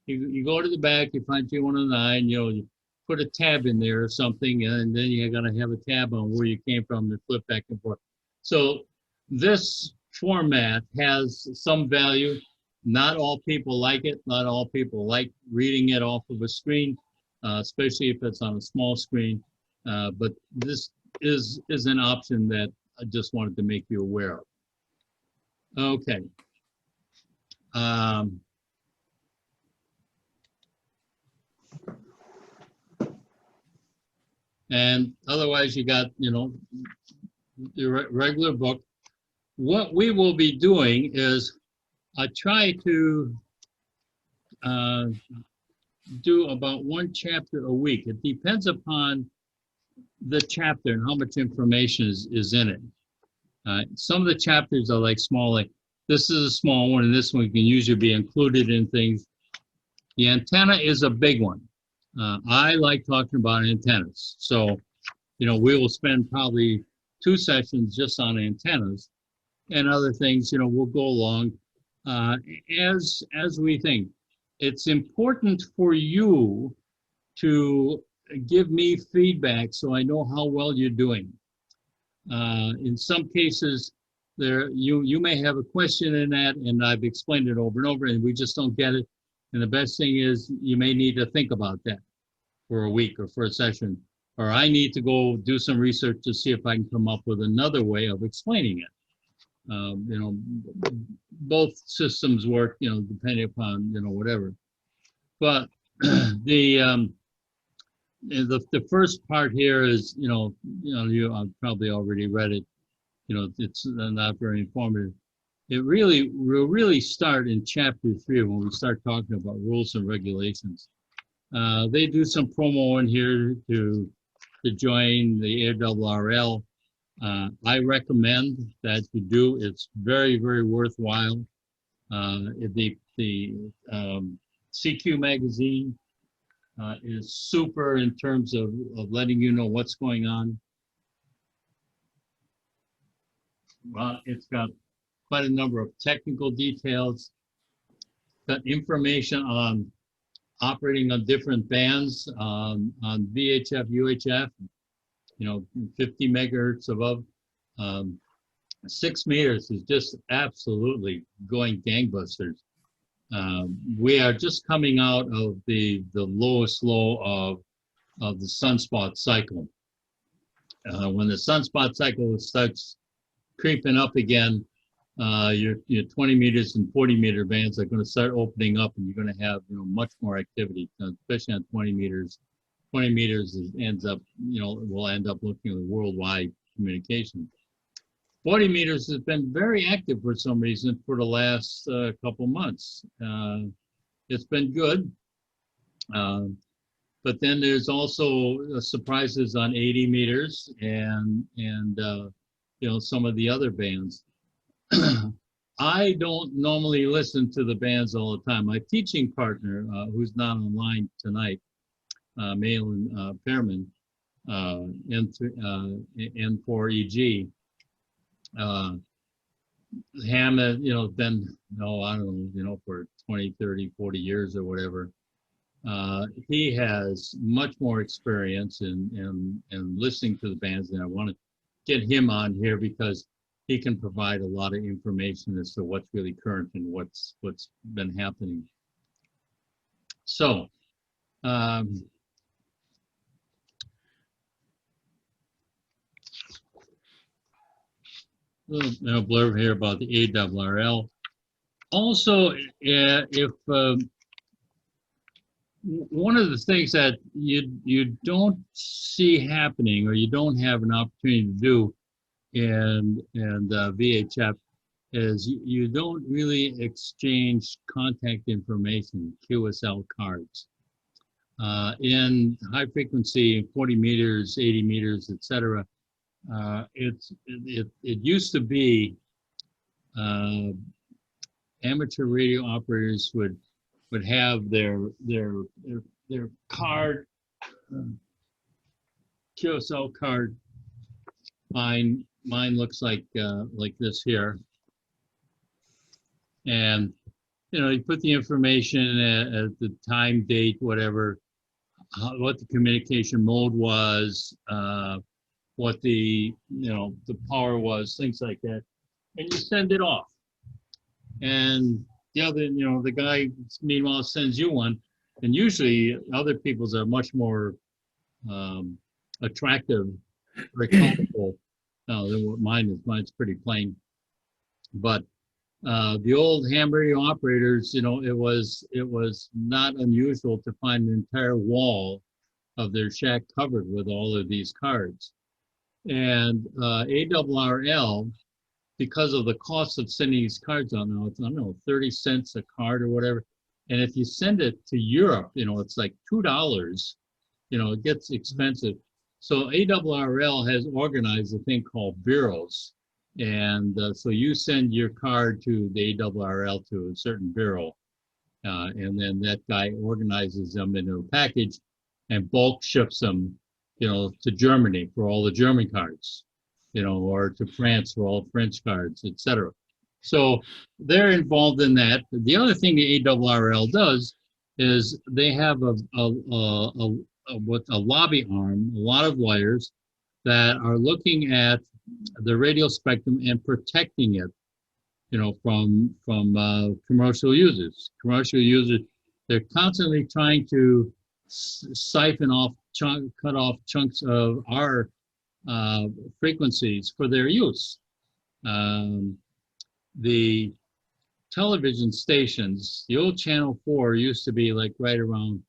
you go to the back, you find G109, you put a tab in there or something, and then you're going to have a tab on where you came from and flip back and forth. So this format has some value. Not all people like it. Not all people like reading it off of a screen, especially if it's on a small screen. But this is an option that I just wanted to make you aware of. Okay. And otherwise you got, the regular book. What we will be doing is I try to do about one chapter a week. It depends upon the chapter and how much information is in it. Some of the chapters are like small, like this is a small one, and this one can usually be included in things. The antenna is a big one. I like talking about antennas. So, we will spend probably 2 sessions just on antennas, and other things, we'll go along as we think. It's important for you to give me feedback so I know how well you're doing. In some cases, you may have a question in that, and I've explained it over and over, and we just don't get it. And the best thing is you may need to think about that for a week or for a session, or I need to go do some research to see if I can come up with another way of explaining it. Both systems work, depending upon, whatever. But the first part here is, you I've probably already read it. It's not very informative. Will really start in chapter 3 when we start talking about rules and regulations. They do some promo in here to join the ARRL. I recommend that you do. It's very, very worthwhile. The CQ magazine is super in terms of letting you know what's going on. It's got quite a number of technical details, got information on operating on different bands, on VHF, UHF, 50 megahertz above. 6 meters is just absolutely going gangbusters. We are just coming out of the lowest low of the sunspot cycle. When the sunspot cycle starts creeping up again, your 20 meters and 40 meter bands are going to start opening up, and you're going to have much more activity, especially on 20 meters. 20 meters ends up, will end up looking at worldwide communication. 40 meters has been very active for some reason for the last couple months. It's been good, but then there's also surprises on 80 meters and some of the other bands. I don't normally listen to the bands all the time. My teaching partner, who's not online tonight, Malin Pearman, N4EG, Hammett, been, I don't know, for 20, 30, 40 years or whatever. He has much more experience in listening to the bands, and I want to get him on here because he can provide a lot of information as to what's really current and what's been happening. So, little blurb here about the ARRL. Also, if one of the things that you don't see happening, or you don't have an opportunity to do in VHF, is you don't really exchange contact information, QSL cards. In high frequency, 40 meters, 80 meters, etc. It used to be amateur radio operators would have their card, QSL card. Mine looks like this here, and you put the information at the time, date, whatever, what the communication mode was, what the power was, things like that, and you send it off. And the other, the guy meanwhile sends you one, and usually other people's are much more attractive, very colorful. Mine's pretty plain. But the old ham radio operators, it was not unusual to find an entire wall of their shack covered with all of these cards. And ARRL, because of the cost of sending these cards out now, it's, I don't know, 30 cents a card or whatever. And if you send it to Europe, it's like $2, it gets expensive. So ARRL has organized a thing called bureaus. And so you send your card to the ARRL to a certain bureau, and then that guy organizes them into a package and bulk ships them, to Germany for all the German cards, or to France for all French cards, etc. So they're involved in that. The other thing the ARRL does is they have a lobby arm, a lot of lawyers that are looking at the radio spectrum and protecting it, from commercial users. Commercial users, they're constantly trying to siphon off, cut off chunks of our frequencies for their use. The television stations, the old Channel 4 used to be like right around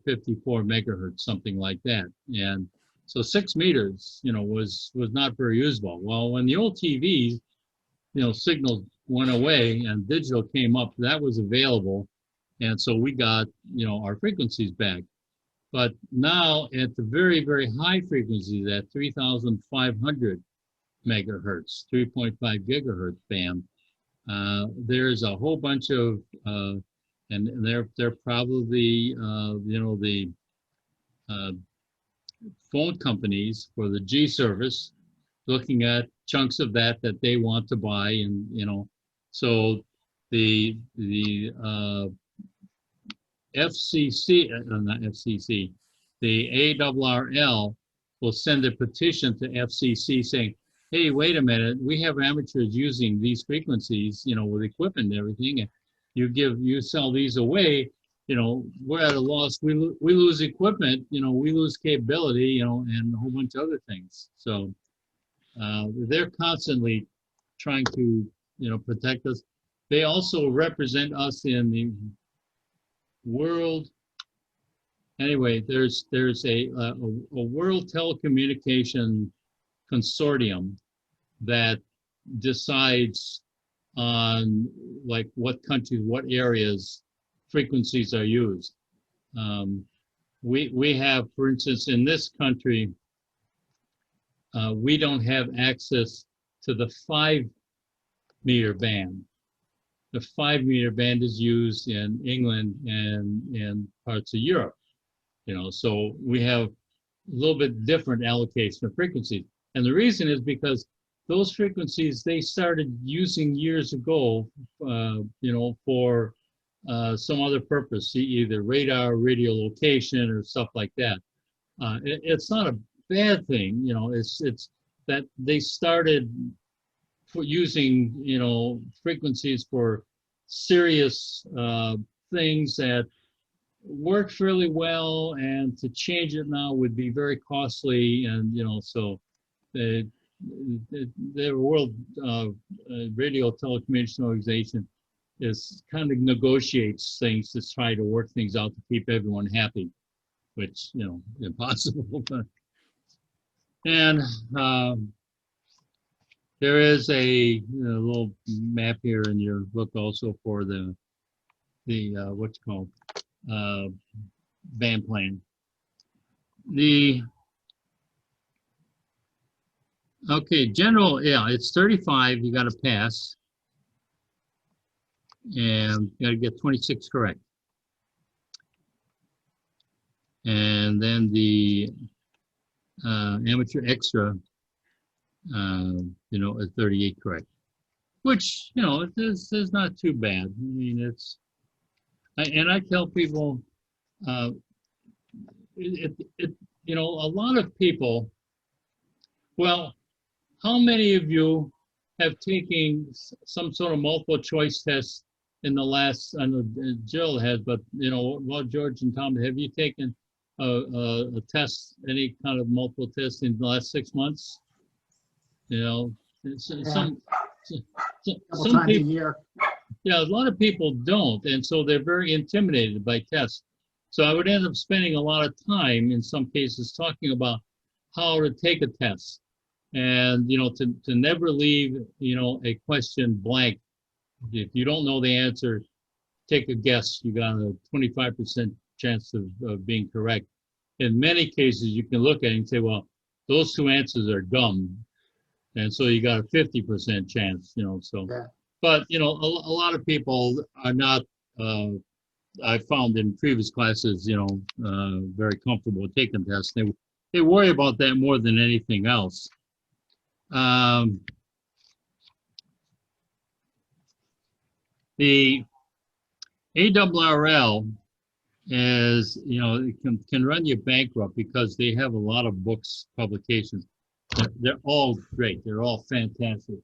54 megahertz, something like that. And so 6 meters, was not very usable. Well, when the old TVs, signals went away and digital came up, that was available. And so we got, our frequencies back. But now at the very, very high frequencies, at 3,500 megahertz, 3.5 gigahertz band, there's a whole bunch of, and they're probably, the phone companies for the G service looking at chunks of that they want to buy, and so the FCC, not FCC, the ARRL will send a petition to FCC saying, hey, wait a minute, we have amateurs using these frequencies, with equipment and everything, and you sell these away, we're at a loss. We lose equipment, we lose capability, and a whole bunch of other things. So they're constantly trying to, protect us. They also represent us in the world. Anyway, there's a World Telecommunication Consortium that decides on like what countries, what areas frequencies are used. We have, for instance, in this country, we don't have access to the 5-meter band. The 5-meter band is used in England and in parts of Europe. So we have a little bit different allocation of frequencies. And the reason is because those frequencies, they started using years ago, for some other purpose, either radar, radio location, or stuff like that. It's not a bad thing, it's that they started using, frequencies for serious things that worked fairly well, and to change it now would be very costly, and so the World Radio Telecommunication Organization is kind of negotiates things to try to work things out to keep everyone happy, which impossible. And there is a little map here in your book also for the what's called band plan. Okay, general, yeah, it's 35, you got to pass. And you got to get 26 correct. And then the amateur extra, is 38 correct. Which, is not too bad. I mean, and I tell people, a lot of people, well, how many of you have taken some sort of multiple choice test in the last, I know Jill has, but, well, George and Tom, have you taken a test, any kind of multiple test in the last 6 months? Some times a people, year. yeah, a lot of people don't, and so they're very intimidated by tests. So I would end up spending a lot of time, in some cases, talking about how to take a test, and to never leave a question blank. If you don't know the answer, take a guess. You got a 25% chance of being correct. In many cases, you can look at it and say, well, those two answers are dumb. And so you got a 50% chance, so. Yeah. But, a lot of people are not, I found in previous classes, very comfortable with taking tests. They worry about that more than anything else. The ARRL is, it can run you bankrupt because they have a lot of books, publications. They're all great. They're all fantastic.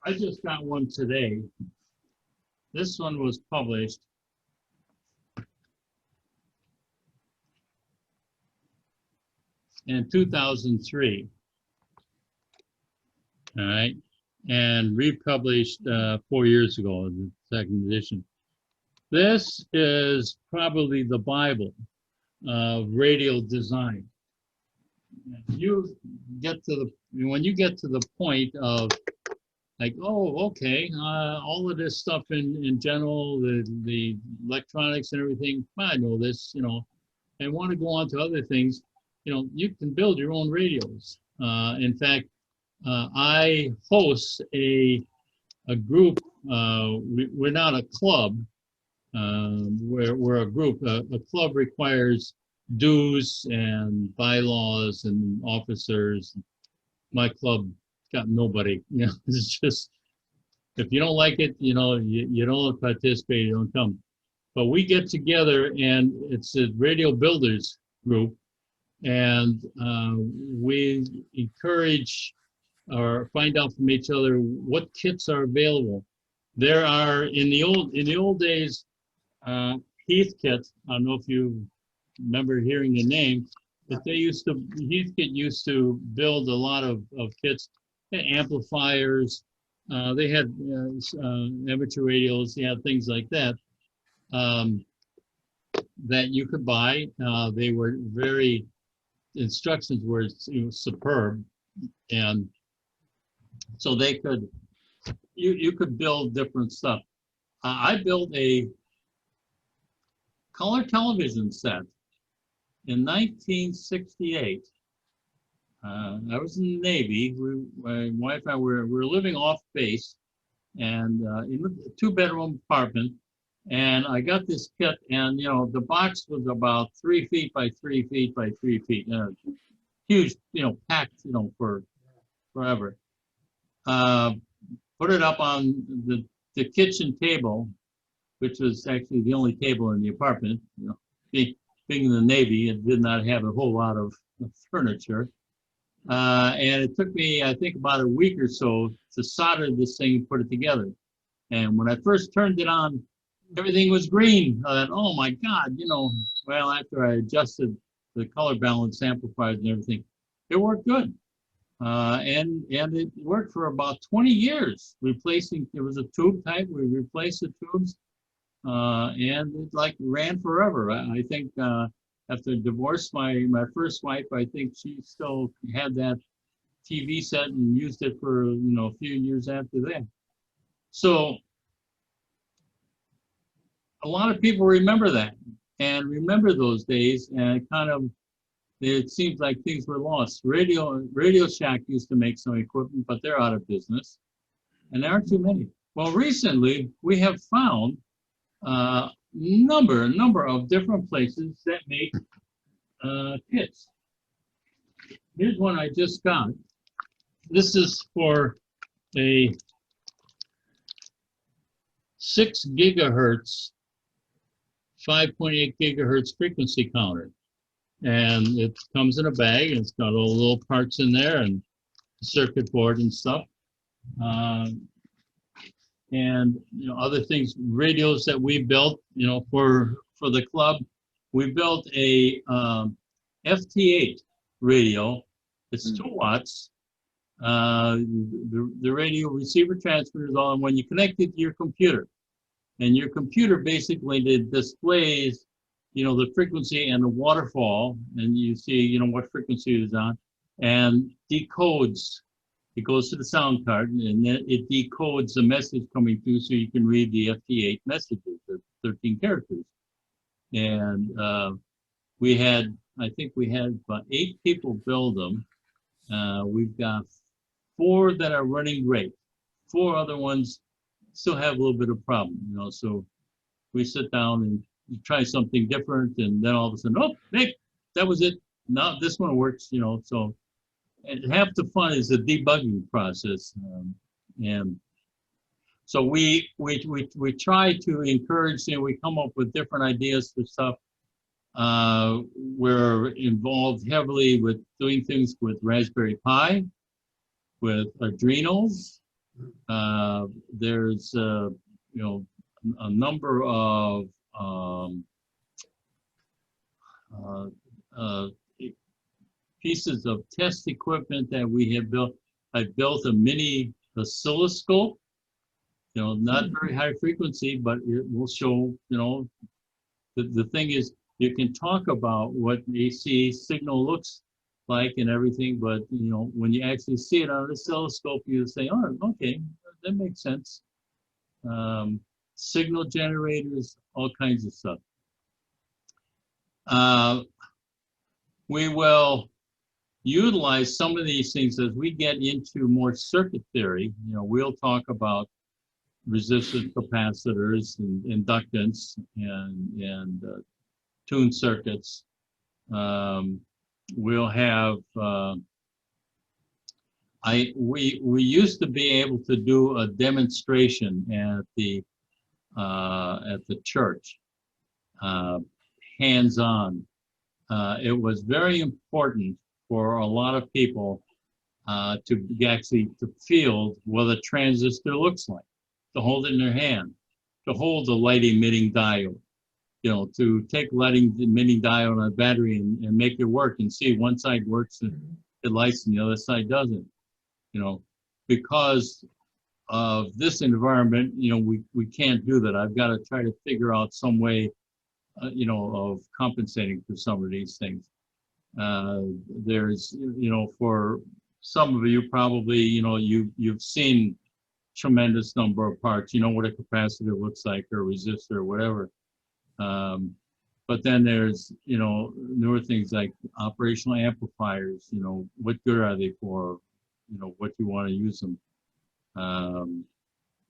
I just got one today. This one was published in 2003. All right. And republished 4 years ago, the second edition. This is probably the Bible of radial design. When you get to the point of like, oh, okay, all of this stuff in general, the electronics and everything, I know this, and want to go on to other things, you can build your own radios. In fact, I host a group. We're not a club. We're a group. A club requires dues and bylaws and officers. My club got nobody. It's just, if you don't like it, you don't participate, you don't come. But we get together, and it's a radio builders group, and we encourage or find out from each other what kits are available. There are in the old days, Heathkit. I don't know if you remember hearing the name, but Heathkit used to build a lot of kits, amplifiers. They had amateur radios. They had things like that that you could buy. They were instructions were superb, and so you could build different stuff. I built a color television set in 1968. I was in the Navy. My wife and I were living off base, and in a 2-bedroom apartment. And I got this kit, and the box was about 3 feet by 3 feet by 3 feet. Huge, packed, for forever. Put it up on the kitchen table, which was actually the only table in the apartment. Being in the Navy, it did not have a whole lot of furniture. And it took me, I think, about a week or so to solder this thing and put it together. And when I first turned it on, everything was green. I thought, oh my God, well, after I adjusted the color balance amplifiers and everything, it worked good. And it worked for about 20 years, replacing, it was a tube type, we replaced the tubes, and it ran forever. I think after I divorced my first wife, I think she still had that TV set and used it for, a few years after that. So a lot of people remember that and remember those days, and it seems like things were lost. Radio Shack used to make some equipment, but they're out of business, and there aren't too many. Well, recently we have found a number of different places that make kits. Here's one I just got. This is for a 6 gigahertz, 5.8 gigahertz frequency counter. And it comes in a bag, and it's got all the little parts in there and circuit board and stuff. And other things, radios that we built, for the club. We built a FT8 radio. It's 2 watts. The radio receiver transmitter is on when you connect it to your computer. And your computer basically displays, the frequency and the waterfall, and you see, what frequency it is on, and decodes. It goes to the sound card, and then it decodes the message coming through, so you can read the FT8 messages, the 13 characters. And I think we had about 8 people build them, We've got 4 that are running great. 4 other ones still have a little bit of problem, you know, so we sit down and you try something different, and then all of a sudden, oh, hey, that was it. Now this one works, you know, so and half the fun is the debugging process. And so we try to encourage, you know, we come up with different ideas for stuff. We're involved heavily with doing things with Raspberry Pi, with Adrenos. There's, you know, a number of pieces of test equipment that we have built. I built a mini oscilloscope, you know, not very high frequency, but it will show, you know, the thing is, you can talk about what AC signal looks like and everything, but, you know, when you actually see it on the oscilloscope, you say, oh, okay, that makes sense. Signal generators, all kinds of stuff. We will utilize some of these things as we get into more circuit theory. You know, we'll talk about resistive capacitors and inductance and tuned circuits. We'll have we used to be able to do a demonstration at the church, hands-on. It was very important for a lot of people to actually to feel what a transistor looks like, to hold it in their hand, to hold the light emitting diode, you know, to take light emitting diode on a battery and make it work and see one side works and it lights and the other side doesn't, you know, because of this environment, you know, we can't do that. I've got to try to figure out some way, you know, of compensating for some of these things. There's, you know, for some of you probably, you know, you've seen tremendous number of parts. You know what a capacitor looks like, or a resistor, or whatever. But then there's, you know, newer things like operational amplifiers. You know, what good are they for? You know, what you want to use them.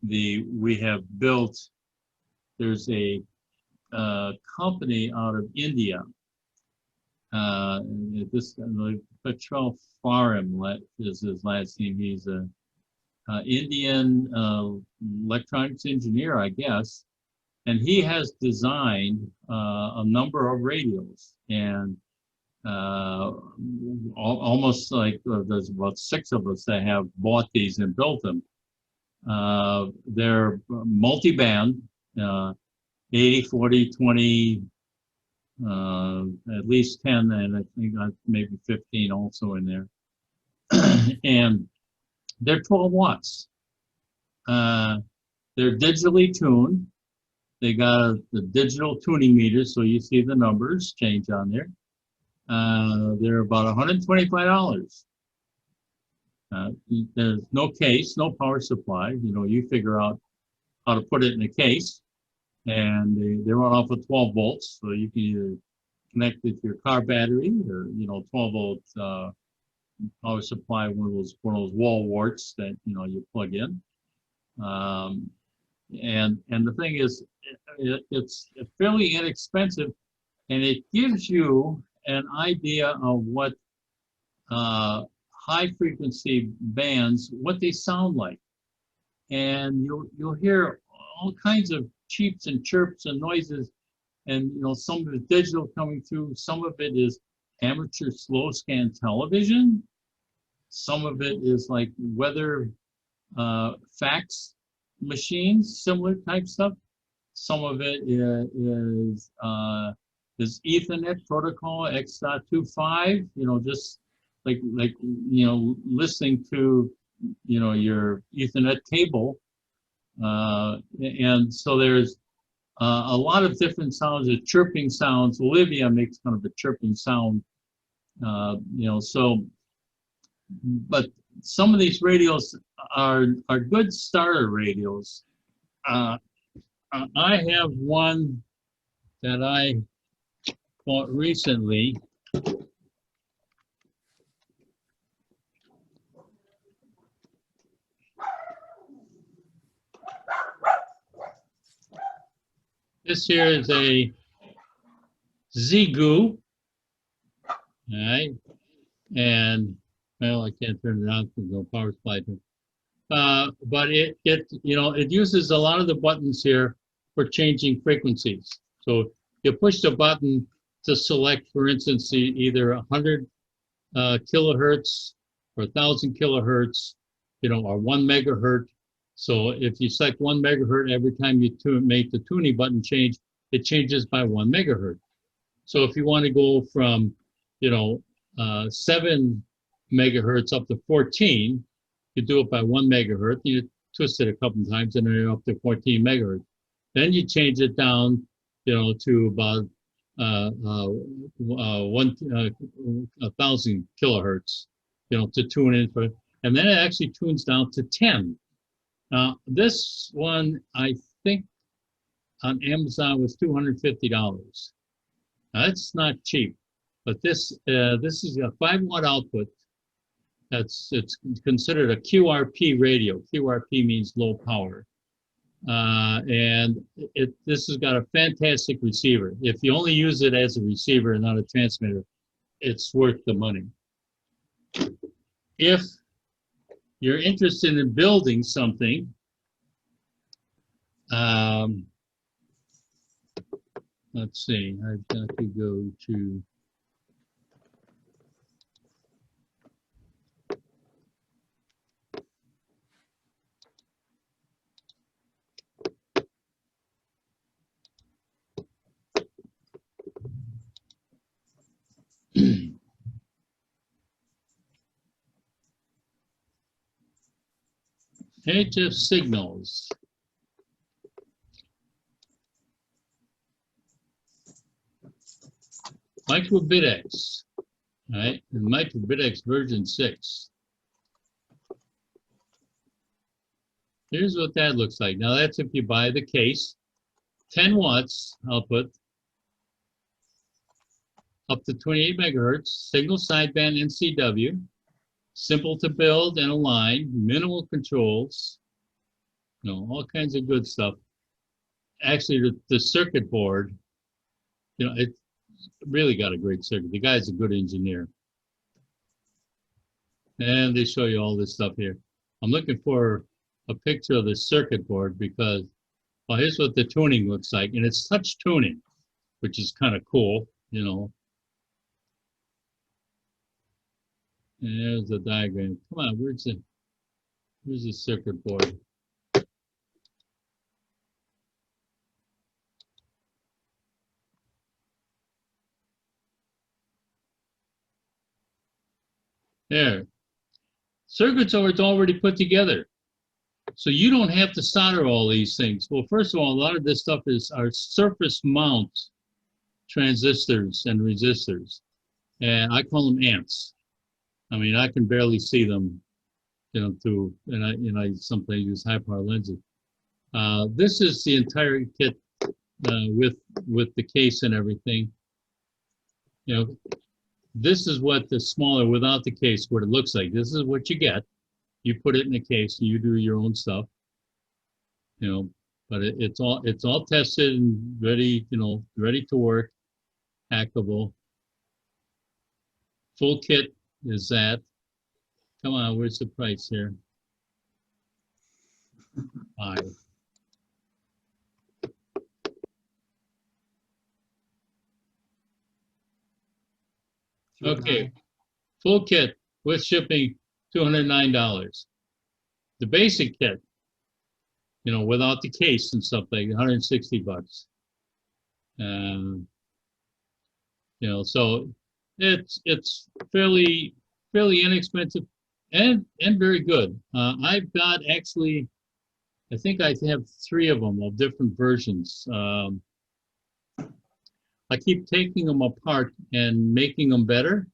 We have built. There's a company out of India. This Petrel Farim is his last name. He's a Indian electronics engineer, I guess, and he has designed a number of radios, and almost like there's about 6 of us that have bought these and built them. They're multi-band, 80, 40, 20, at least 10, and I think maybe 15 also in there. And they're 12 watts. They're digitally tuned. They got the digital tuning meter, so you see the numbers change on there. They're about $125. There's no case, no power supply. You know, you figure out how to put it in a case. And they run off of 12 volts, so you can either connect it to your car battery or, you know, 12 volt power supply, one of those wall warts that, you know, you plug in. And the thing is, it's fairly inexpensive, and it gives you an idea of what high frequency bands, what they sound like. And you'll hear all kinds of cheeps and chirps and noises, and, you know, some of it digital coming through, some of it is amateur slow scan television, some of it is like weather fax machines, similar type stuff, some of it is Ethernet protocol X.25, you know, just like you know, listening to, you know, your Ethernet cable. And so there's a lot of different sounds, the chirping sounds. Olivia makes kind of a chirping sound, you know, so, but some of these radios are good starter radios. I have one that I bought recently. This here is a Zigu, all right? And, well, I can't turn it on because no power supply. But it uses a lot of the buttons here for changing frequencies. So you push the button to select, for instance, either 100 kilohertz or 1,000 kilohertz, or 1 megahertz. So if you select 1 megahertz, every time you make the tuning button change, it changes by 1 megahertz. So if you want to go from, 7 megahertz up to 14, you do it by 1 megahertz. You twist it a couple of times, and then you're up to 14 megahertz. Then you change it down, to about 1,000 kilohertz, to tune in for, and then it actually tunes down to 10. Now, this one, I think on Amazon was $250. Now, that's not cheap, but this is a 5-watt output. It's considered a QRP radio. QRP means low power. And this has got a fantastic receiver. If you only use it as a receiver and not a transmitter, it's worth the money. If you're interested in building something, let's see, I've got to go to, HF signals. MicroBitX, right? And MicroBitX version 6. Here's what that looks like. Now that's if you buy the case. 10 watts output, up to 28 megahertz, single sideband NCW, simple to build and align, minimal controls, all kinds of good stuff. Actually, the circuit board, it's really got a great circuit. The guy's a good engineer. And they show you all this stuff here. I'm looking for a picture of the circuit board because, well, here's what the tuning looks like. And it's touch tuning, which is kind of cool, And there's the diagram. Come on, where's the circuit board? There. Circuits are already put together. So you don't have to solder all these things. Well, first of all, a lot of this stuff are surface mount transistors and resistors. And I call them ants. I mean, I can barely see them, through, and I sometimes use high power lenses. This is the entire kit with the case and everything. This is what the smaller without the case, what it looks like. This is what you get. You put it in a case and you do your own stuff. But it's all tested and ready, ready to work, hackable. Full kit is that. Come on, where's the price here? 5. Okay, full kit with shipping, $209. The basic kit, without the case and stuff like $160. So it's fairly inexpensive and very good. I've got actually, I think I have 3 of them of different versions. I keep taking them apart and making them better.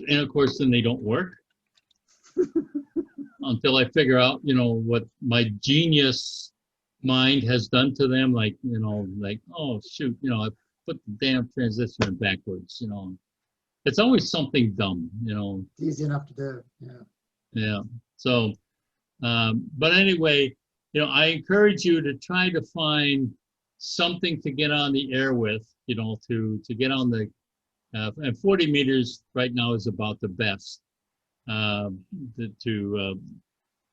And of course, then they don't work until I figure out, what my genius mind has done to them. Like, oh, shoot, I put the damn transistor in backwards, It's always something dumb, It's easy enough to do, yeah. Yeah. So, but anyway, I encourage you to try to find something to get on the air with, to get on the, and 40 meters right now is about the best. And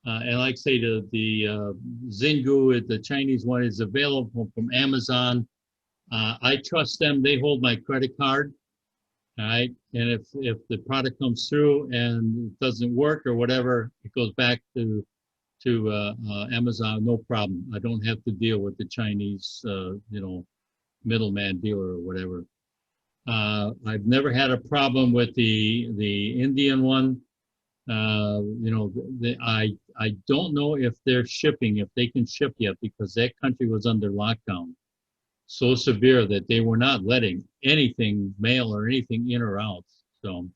like I say, the Xingu, the Chinese one, is available from Amazon. I trust them. They hold my credit card. All right. And if the product comes through and it doesn't work or whatever, it goes back to Amazon, no problem. I don't have to deal with the Chinese, middleman dealer or whatever. I've never had a problem with the Indian one. I don't know if they're shipping, if they can ship yet, because that country was under lockdown so severe that they were not letting anything, mail or anything, in or out. So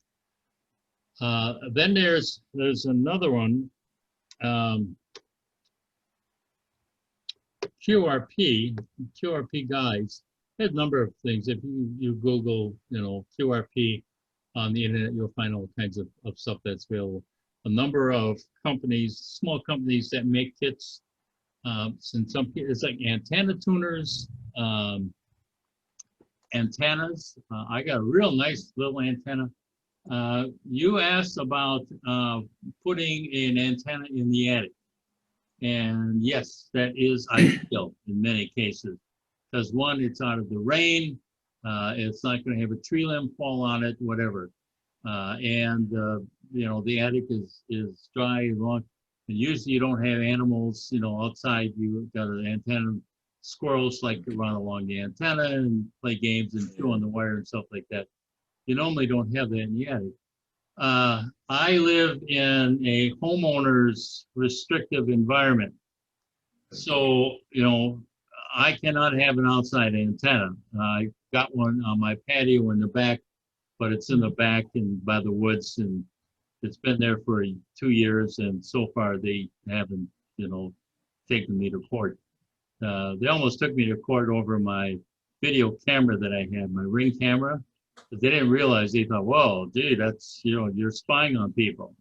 then there's another one, QRP guides. There's a number of things. If you Google, QRP on the internet, you'll find all kinds of stuff that's available. A number of companies, small companies that make kits. Since it's like antenna tuners, antennas. I got a real nice little antenna. You asked about putting an antenna in the attic. And yes, that is ideal in many cases. Because one, it's out of the rain. It's not going to have a tree limb fall on it, whatever. The attic is dry and long. And usually you don't have animals, outside. You've got an antenna. Squirrels like to run along the antenna and play games and chew on the wire and stuff like that. You normally don't have that in the attic. I live in a homeowner's restrictive environment. So, I cannot have an outside antenna. I got one on my patio in the back, but it's in the back and by the woods, and it's been there for 2 years, and so far they haven't, taken me to court. They almost took me to court over my video camera that I had, my Ring camera, but they didn't realize. They thought, whoa, dude, that's, you're spying on people.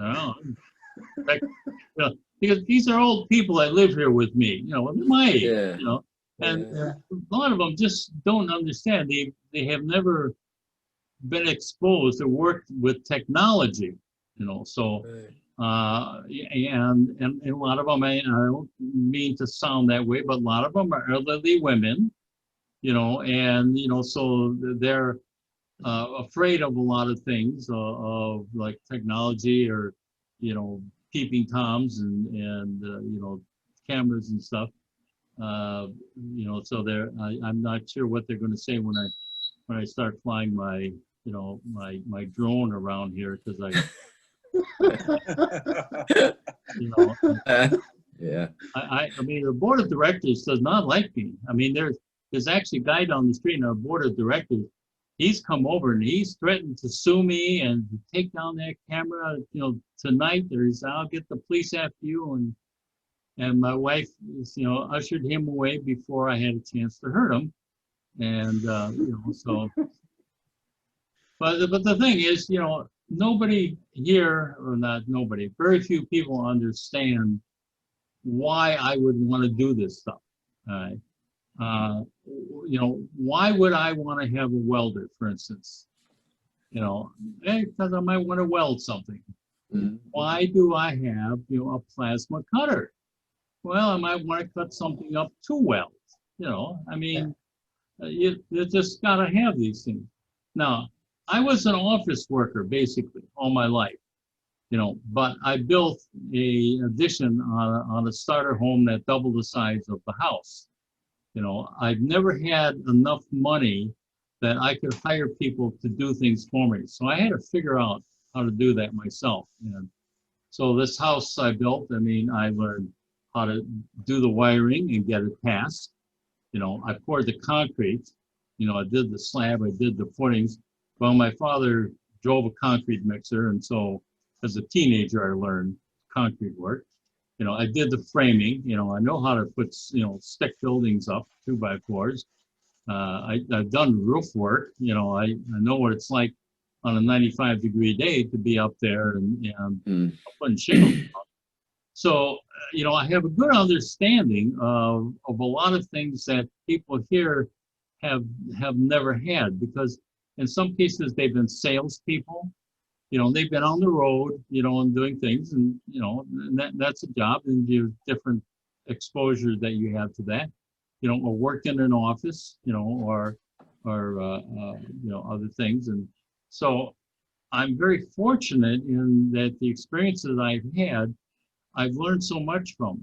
No. Because these are old people that live here with me, my age, and a lot of them just don't understand. They have never been exposed or worked with technology, so, and a lot of them, I don't mean to sound that way, but a lot of them are elderly women, so they're afraid of a lot of things, of like technology or, peeping toms and cameras and stuff. So I'm not sure what they're going to say when I start flying my my drone around here, because Yeah. I mean, the board of directors does not like me. I mean, there's actually a guy down the street in our board of directors. He's come over and he's threatened to sue me and take down that camera, tonight. I'll get the police after you. And my wife, ushered him away before I had a chance to hurt him. And, so. But the thing is, nobody here, or not nobody, very few people understand why I would want to do this stuff. All right. Why would I want to have a welder, for instance? Because I might want to weld something. Mm-hmm. Why do I have, a plasma cutter? Well, I might want to cut something up to weld. You just got to have these things. Now, I was an office worker basically all my life, but I built an addition on a starter home that doubled the size of the house. I've never had enough money that I could hire people to do things for me. So I had to figure out how to do that myself. And so this house I built, I learned how to do the wiring and get it passed. I poured the concrete, I did the slab, I did the footings. Well, my father drove a concrete mixer, and so as a teenager, I learned concrete work. I did the framing. I know how to put, stick buildings up, 2x4s. I've done roof work. I know what it's like on a 95-degree day to be up there and putting shingles on. So, I have a good understanding of a lot of things that people here have never had, because in some cases they've been salespeople, they've been on the road, and doing things, and and that's a job, and you different exposure that you have to that, or worked in an office, or other things, and so I'm very fortunate in that the experiences I've had, I've learned so much from,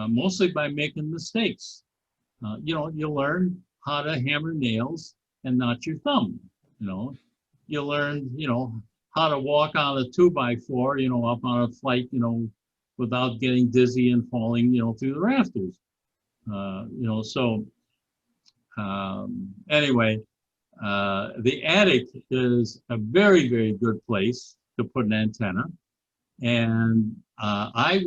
mostly by making mistakes. You learn how to hammer nails and not your thumb. You learn, how to walk on a 2x4, up on a flight, without getting dizzy and falling, through the rafters. So anyway, the attic is a very, very good place to put an antenna. And I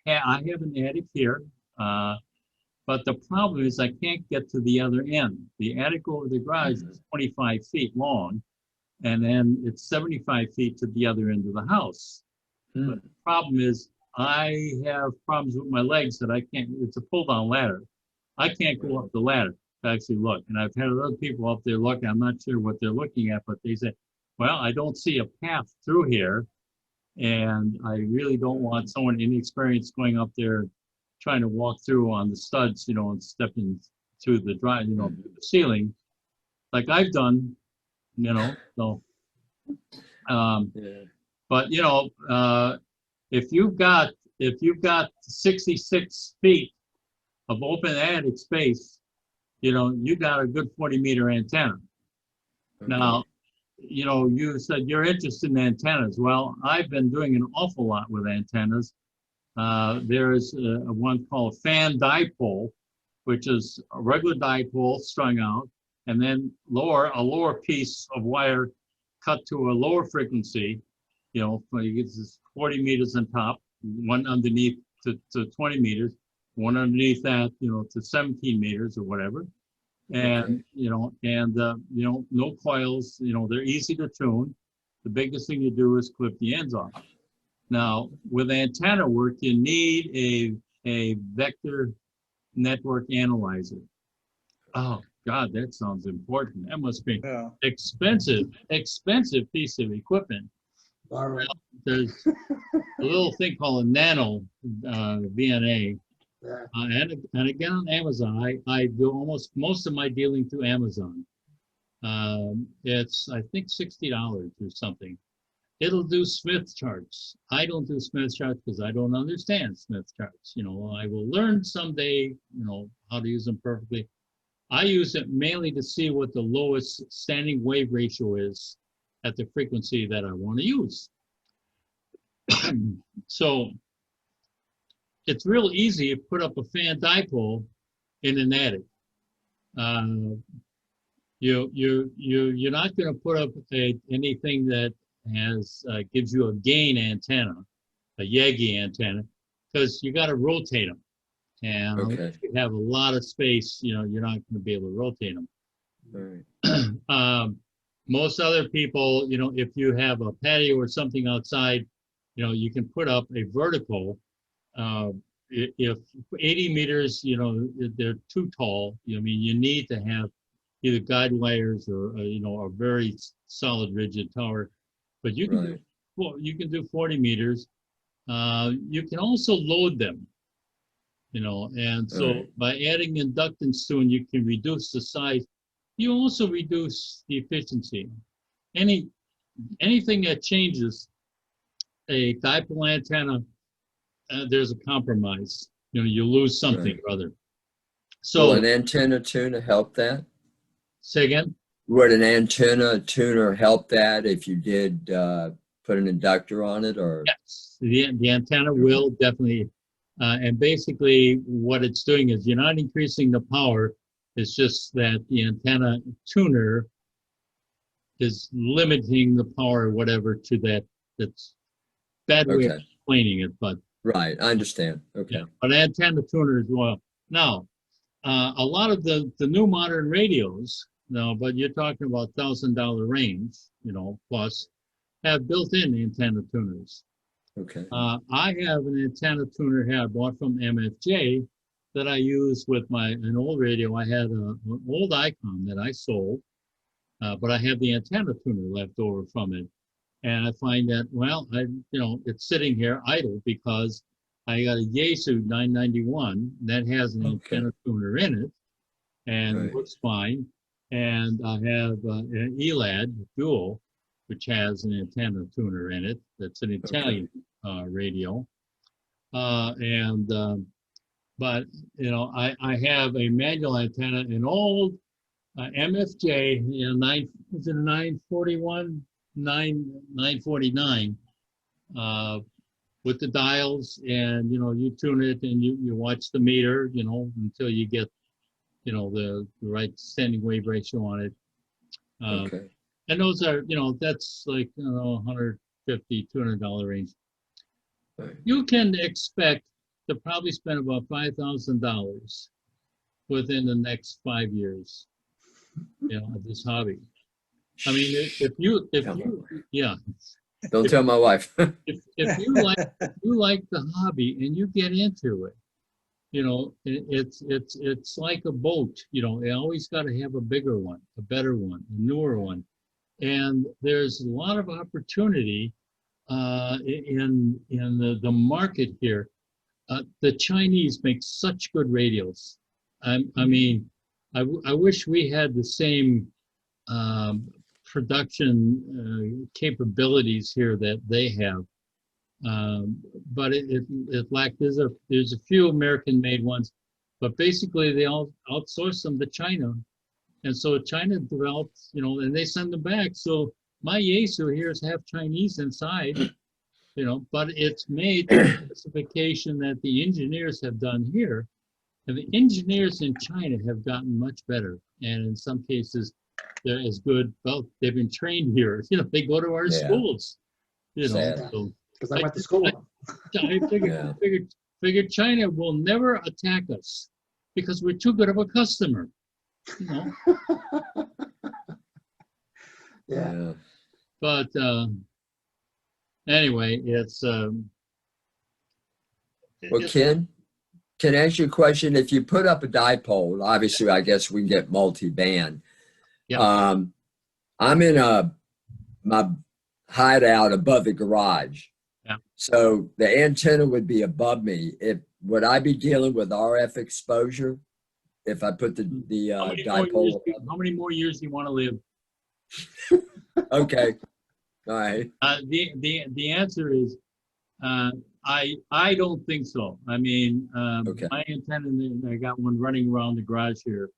have an attic here, but the problem is I can't get to the other end. The attic over the garage is 25 feet long, and then it's 75 feet to the other end of the house. But the problem is I have problems with my legs that I can't, it's a pull-down ladder. I can't go up the ladder to actually look. And I've had other people up there looking, I'm not sure what they're looking at, but they say, well, I don't see a path through here. And I really don't want someone inexperienced going up there trying to walk through on the studs, and stepping through the through the ceiling, like I've done, so. But if you've got 66 feet of open attic space, you got a good 40-meter antenna. Now, you said you're interested in antennas. Well, I've been doing an awful lot with antennas. There is a one called fan dipole, which is a regular dipole strung out, and then a lower piece of wire cut to a lower frequency. You get this 40 meters on top, one underneath to 20 meters, one underneath that, to 17 meters or whatever. And, no coils, they're easy to tune. The biggest thing you do is clip the ends off. Now, with antenna work, you need a vector network analyzer. Oh, God, that sounds important. That must be expensive piece of equipment. Well, there's a little thing called a nano VNA. And again, on Amazon, I do most of my dealing through Amazon. It's, I think, $60 or something. It'll do Smith charts. I don't do Smith charts because I don't understand Smith charts. I will learn someday, how to use them perfectly. I use it mainly to see what the lowest standing wave ratio is at the frequency that I want to use. So it's real easy to put up a fan dipole in an attic. You're not going to put up anything that gives you a gain antenna, a Yagi antenna, because you got to rotate them. And if you have a lot of space, you're not going to be able to rotate them. Right. Most other people, if you have a patio or something outside, you can put up a vertical. If 80 meters, they're too tall. You need to have either guide wires or a very solid rigid tower. But you can do 40 meters. You can also load them. And so by adding inductance to them, you can reduce the size. You also reduce the efficiency. Anything that changes a dipole antenna, there's a compromise. You lose something or other. So will an antenna tuner help that? Say again? Would an antenna tuner help that if you did put an inductor on it? Or yes, the antenna will definitely. And basically what it's doing is you're not increasing the power. It's just that the antenna tuner is limiting the power or whatever to that. That's bad way of explaining it, but. Right, I understand. Okay. Yeah, but antenna tuner as well. Now, a lot of the new modern radios, but you're talking about $1,000 range, plus, have built-in antenna tuners. Okay. I have an antenna tuner here I bought from MFJ that I use with an old radio. I had an old Icon that I sold, but I have the antenna tuner left over from it. And I find that, well, it's sitting here idle because I got a Yaesu 991 that has an Okay. antenna tuner in it and Right. works fine. And I have an ELAD dual, which has an antenna tuner in it. That's an Italian radio. But I have a manual antenna, an old MFJ, was it a 941, 949, with the dials, and you tune it and you watch the meter, until you get the right standing wave ratio on it. Okay. And those are, that's like, $150, $200 range. Right. You can expect to probably spend about $5,000 within the next 5 years, of this hobby. I mean, if you, yeah, Don't tell my wife. if you like the hobby and you get into it, it's like a boat. You always got to have a bigger one, a better one, a newer one, and there's a lot of opportunity in the market here. The Chinese make such good radios. I mean, I wish we had the same production capabilities here that they have. But it lacked. There's a few American-made ones, but basically they all outsource them to China, and so China developed, and they send them back. So my Yaesu here is half Chinese inside, but it's made to the specification that the engineers have done here, and the engineers in China have gotten much better, and in some cases they're as good. Well, they've been trained here. They go to our Yeah. schools. Sad. So. Because I went to school with them. I figured China will never attack us because we're too good of a customer. Yeah. But anyway, it's Well, Ken, can I ask you a question? If you put up a dipole, obviously, I guess we can get multi-band. Yeah. I'm in my hideout above the garage. Yeah. So the antenna would be above me. Would I be dealing with RF exposure if I put the dipole? How many more years do you want to live? Okay. All right. The answer is I don't think so. I mean, Okay. my antenna, I got one running around the garage here.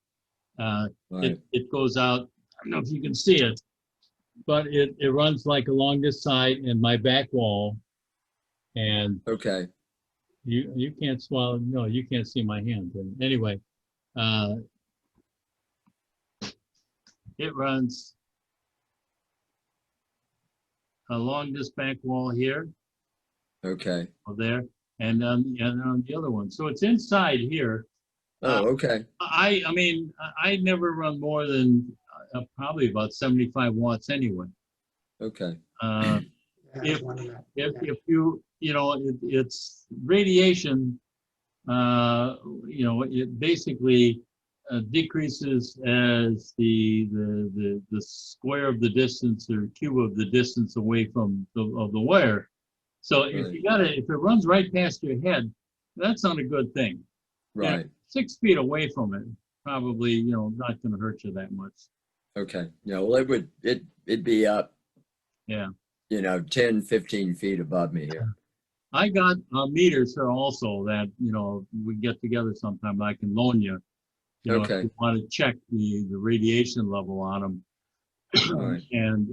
All right. It goes out. I don't know if you can see it, but it runs like along this side and my back wall, and Okay. you can't swallow. No, you can't see my hand. And anyway, it runs along this back wall here, Okay. or there, and on the other one. So it's inside here. Oh, okay. I mean, I never run more than probably about 75 watts anyway. Okay. Yeah, If- one of that. If you, it's radiation, it basically decreases as the square of the distance or cube of the distance away from the wire. So if if it runs right past your head, that's not a good thing. Right. 6 feet away from it, probably, not going to hurt you that much. Okay. Yeah. Well, it'd be up, Yeah. 10, 15 feet above me here. I got meters here also that, we get together sometime. I can loan you. Okay. If you want to check the radiation level on them. All right. And,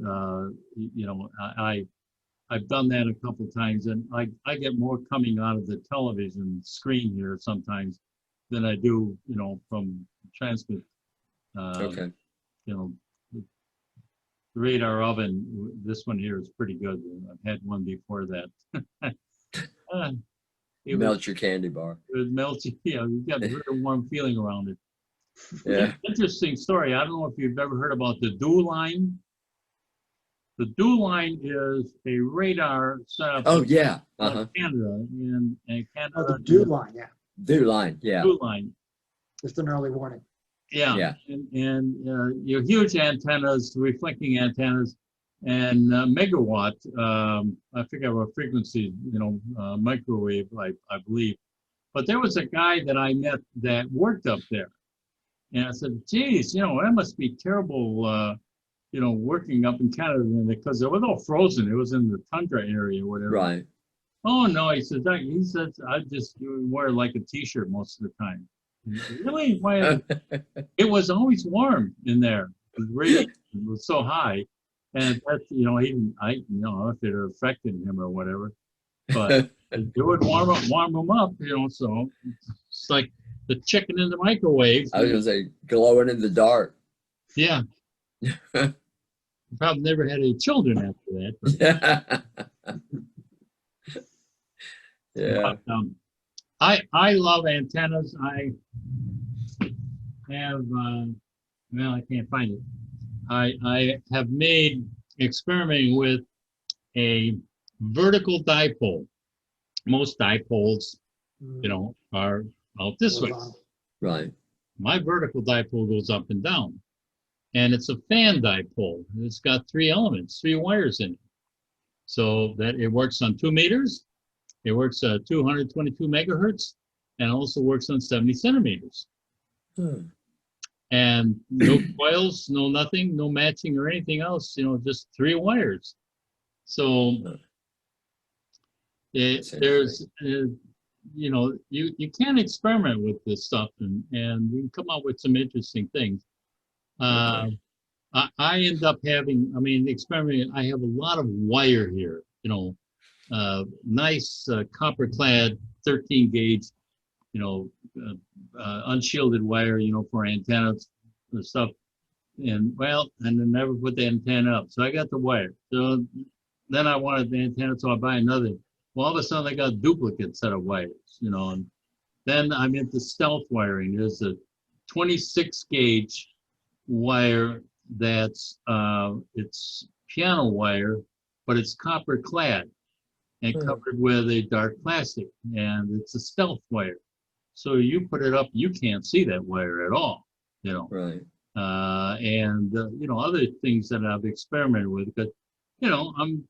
I've done that a couple times, and I get more coming out of the television screen here sometimes than I do, from transmit. Okay. The radar oven, this one here is pretty good. I've had one before that. It Melt your candy bar. was melty. You got a very warm feeling around it. Yeah. Interesting story. I don't know if you've ever heard about the DO line. The dew line is a radar set up Oh, yeah. in Uh-huh. Canada, and Oh, Canada. the dew line, yeah, Dew line, yeah. Dew line, just an early warning. yeah. Yeah. And your huge antennas, reflecting antennas, and megawatt. I forget what frequency, microwave, I believe. But there was a guy that I met that worked up there, and I said, "Geez, that must be terrible." Working up in Canada because it was all frozen. It was in the tundra area or whatever. Right. Oh no, he said, I just wear like a t-shirt most of the time. Really? Why? It was always warm in there. The radiation was so high. And that's, even if it affected him or whatever, but it would warm him up, so it's like the chicken in the microwave. I was gonna say glowing in the dark. Yeah. Probably never had any children after that. Yeah. But, I love antennas. I have, I can't find it. I have made experimenting with a vertical dipole. Most dipoles, are out this way. Right. My vertical dipole goes up and down. And it's a fan dipole. It's got 3 elements, 3 wires in it. So that it works on 2 meters, it works at 222 megahertz, and also works on 70 centimeters. And no coils, no nothing, no matching or anything else, just 3 wires. So there's, you can experiment with this stuff and you can come up with some interesting things. I end up having, experimenting, I have a lot of wire here, nice copper clad 13 gauge, unshielded wire, for antennas and stuff. And then never put the antenna up. So I got the wire. So then I wanted the antenna, so I buy another. Well, all of a sudden I got a duplicate set of wires, and then I'm into stealth wiring. There's a 26 gauge wire that's it's piano wire, but it's copper clad and covered with a dark plastic, and it's a stealth wire. So you put it up, you can't see that wire at all, Right. and other things that I've experimented with. But I'm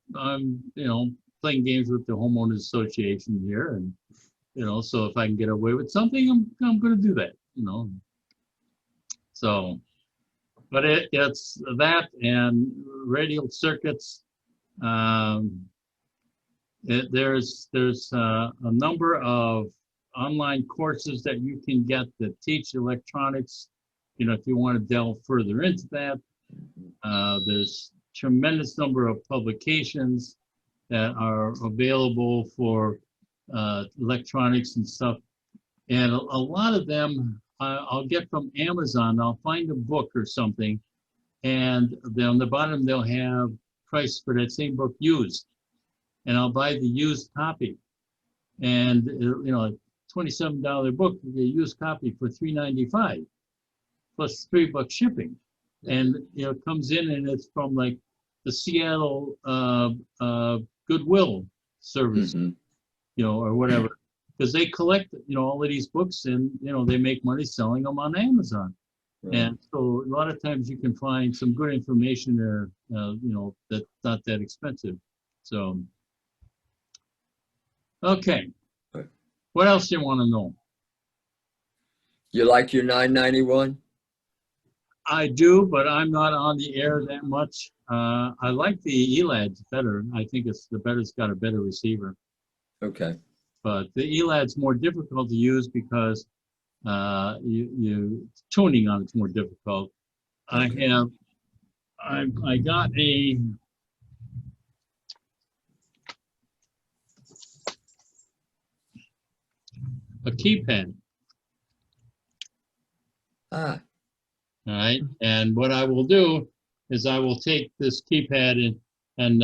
playing games with the homeowners association here, and so if I can get away with something, I'm going to do that. So. But it's that and radial circuits. There's a number of online courses that you can get that teach electronics. If you want to delve further into that, there's tremendous number of publications that are available for electronics and stuff, and a lot of them. I'll get from Amazon. I'll find a book or something, and then on the bottom they'll have price for that same book used, and I'll buy the used copy. And a $27 book, the used copy for $3.95 plus $3 shipping, and it comes in and it's from like the Seattle Goodwill service, or whatever. Because they collect, all of these books, and they make money selling them on Amazon. Right. And so a lot of times you can find some good information there, that's not that expensive. So, okay. Right. What else do you want to know? You like your 991? I do, but I'm not on the air that much. I like the ELADs better. I think it's got a better receiver. Okay. But the ELAD's more difficult to use because tuning on it's more difficult. I got a keypad. Ah. All right, and what I will do is I will take this keypad and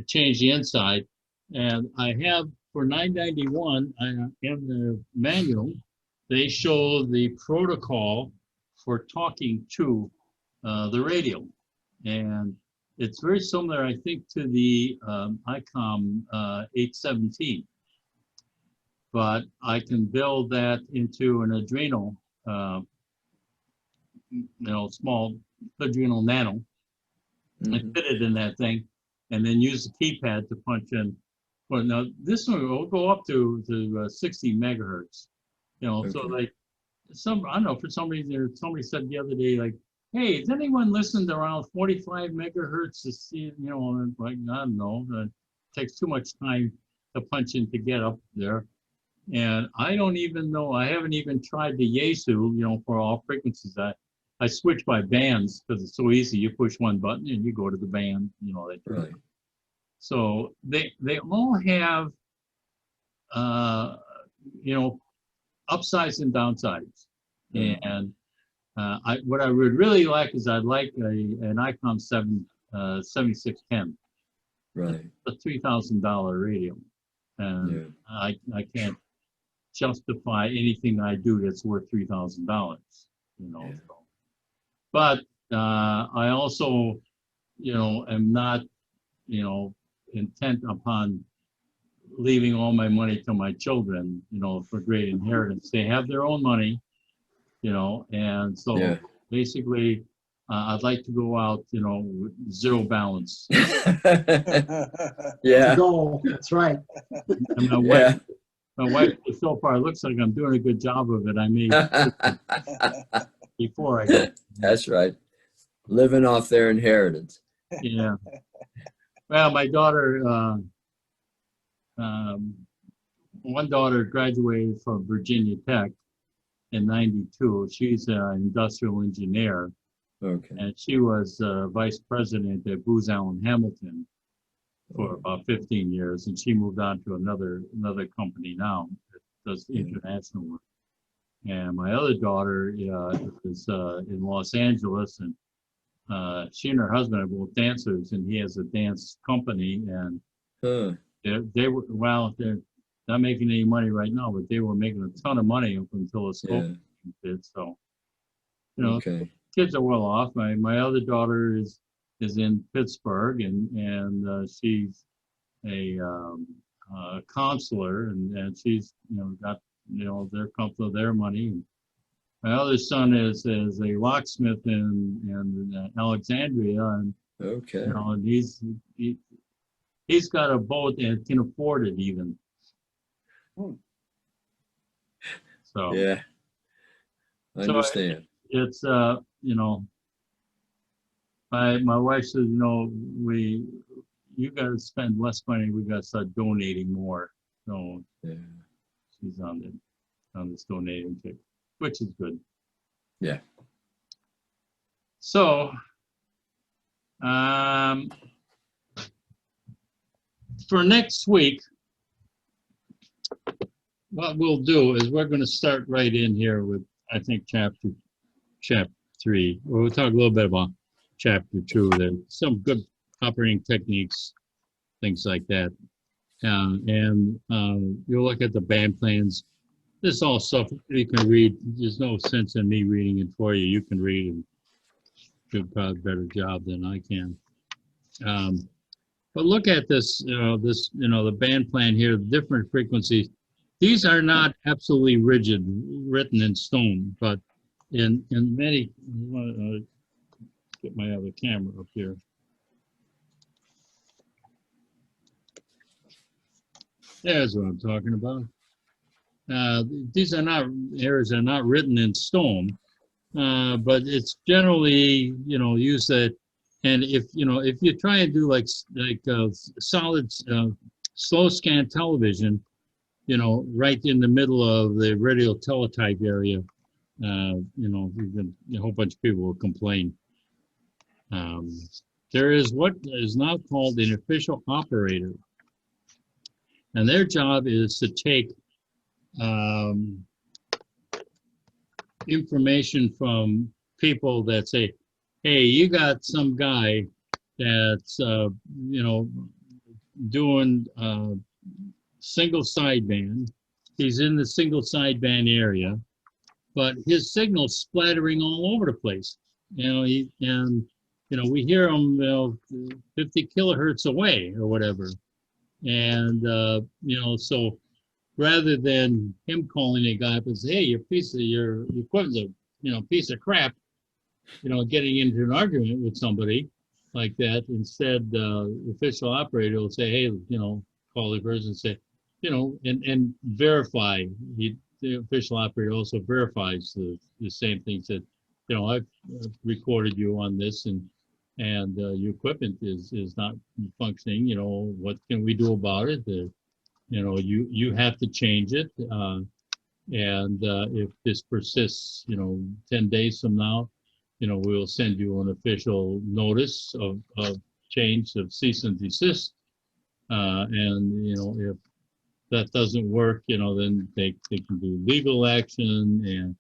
change the inside, and I have. For 991, in the manual, they show the protocol for talking to the radio. And it's very similar, I think, to the ICOM 817. But I can build that into an Adreno, small Adreno Nano, and Mhm. fit it in that thing, and then use the keypad to punch in. Well, now this one will go up to 60 megahertz. So Okay. like I don't know, for some reason, somebody said the other day, like, hey, has anyone listened around 45 megahertz to see, and like, I don't know, it takes too much time to punch in to get up there. And I don't even know, I haven't even tried the Yaesu, for all frequencies. I switch by bands because it's so easy. You push one button and you go to the band, Right. so they all have, uh, upsides and downsides. Mhm. And what I would really like is I'd like an ICOM 7610, Right. a $3,000 radio. And Yeah. I can't justify anything I do that's worth $3,000, Yeah. so. But I also, am not, intent upon leaving all my money to my children, for great inheritance. They have their own money, and so Yeah. basically, I'd like to go out, with zero balance. It's Yeah. a goal. That's right. And Yeah. my wife, so far, looks like I'm doing a good job of it. I mean, before I go. That's right. Living off their inheritance. Yeah. Well, my daughter, one daughter graduated from Virginia Tech in '92. She's an industrial engineer, Okay. and she was vice president at Booz Allen Hamilton for about 15 years, and she moved on to another company now that does international work. And my other daughter is in Los Angeles, and she and her husband are both dancers, and he has a dance company, and Huh. they're not making any money right now, but they were making a ton of money up until the scope Yeah. did. So, Okay. kids are well off. My other daughter is in Pittsburgh, and she's a counselor, and she's got their comfort of their money. And my other son is a locksmith in Alexandria, and Okay. and he's got a boat and can afford it even. So Yeah. I So, understand. it's my wife says, you got to spend less money. We got to start donating more. So Yeah. she's on this donating kick, which is good. Yeah. So, for next week, what we'll do is we're going to start right in here with, I think, chapter 3. We'll talk a little bit about chapter 2. There's some good operating techniques, things like that. And you'll look at the band plans. This all stuff you can read. There's no sense in me reading it for you. You can read and do probably a better job than I can. But look at this, the band plan here, different frequencies. These are not absolutely rigid, written in stone, but in many, get my other camera up here. There's what I'm talking about. These areas are not written in stone, but it's generally, used that. And if you try and do like solid, slow scan television, right in the middle of the radio teletype area, a whole bunch of people will complain. There is what is now called an official operator, and their job is to take information from people that say, hey, you got some guy that's, doing single sideband. He's in the single sideband area, but his signal's splattering all over the place. And we hear them, 50 kilohertz away or whatever. And, so rather than him calling a guy up and say, hey, your equipment's a, piece of crap, getting into an argument with somebody like that, instead, the official operator will say, hey, call the person and say, and verify. The official operator also verifies the same things that, I've recorded you on this, and your equipment is not functioning. What can we do about it? You have to change it. And if this persists, 10 days from now, we'll send you an official notice of change, of cease and desist. And, if that doesn't work, then they can do legal action.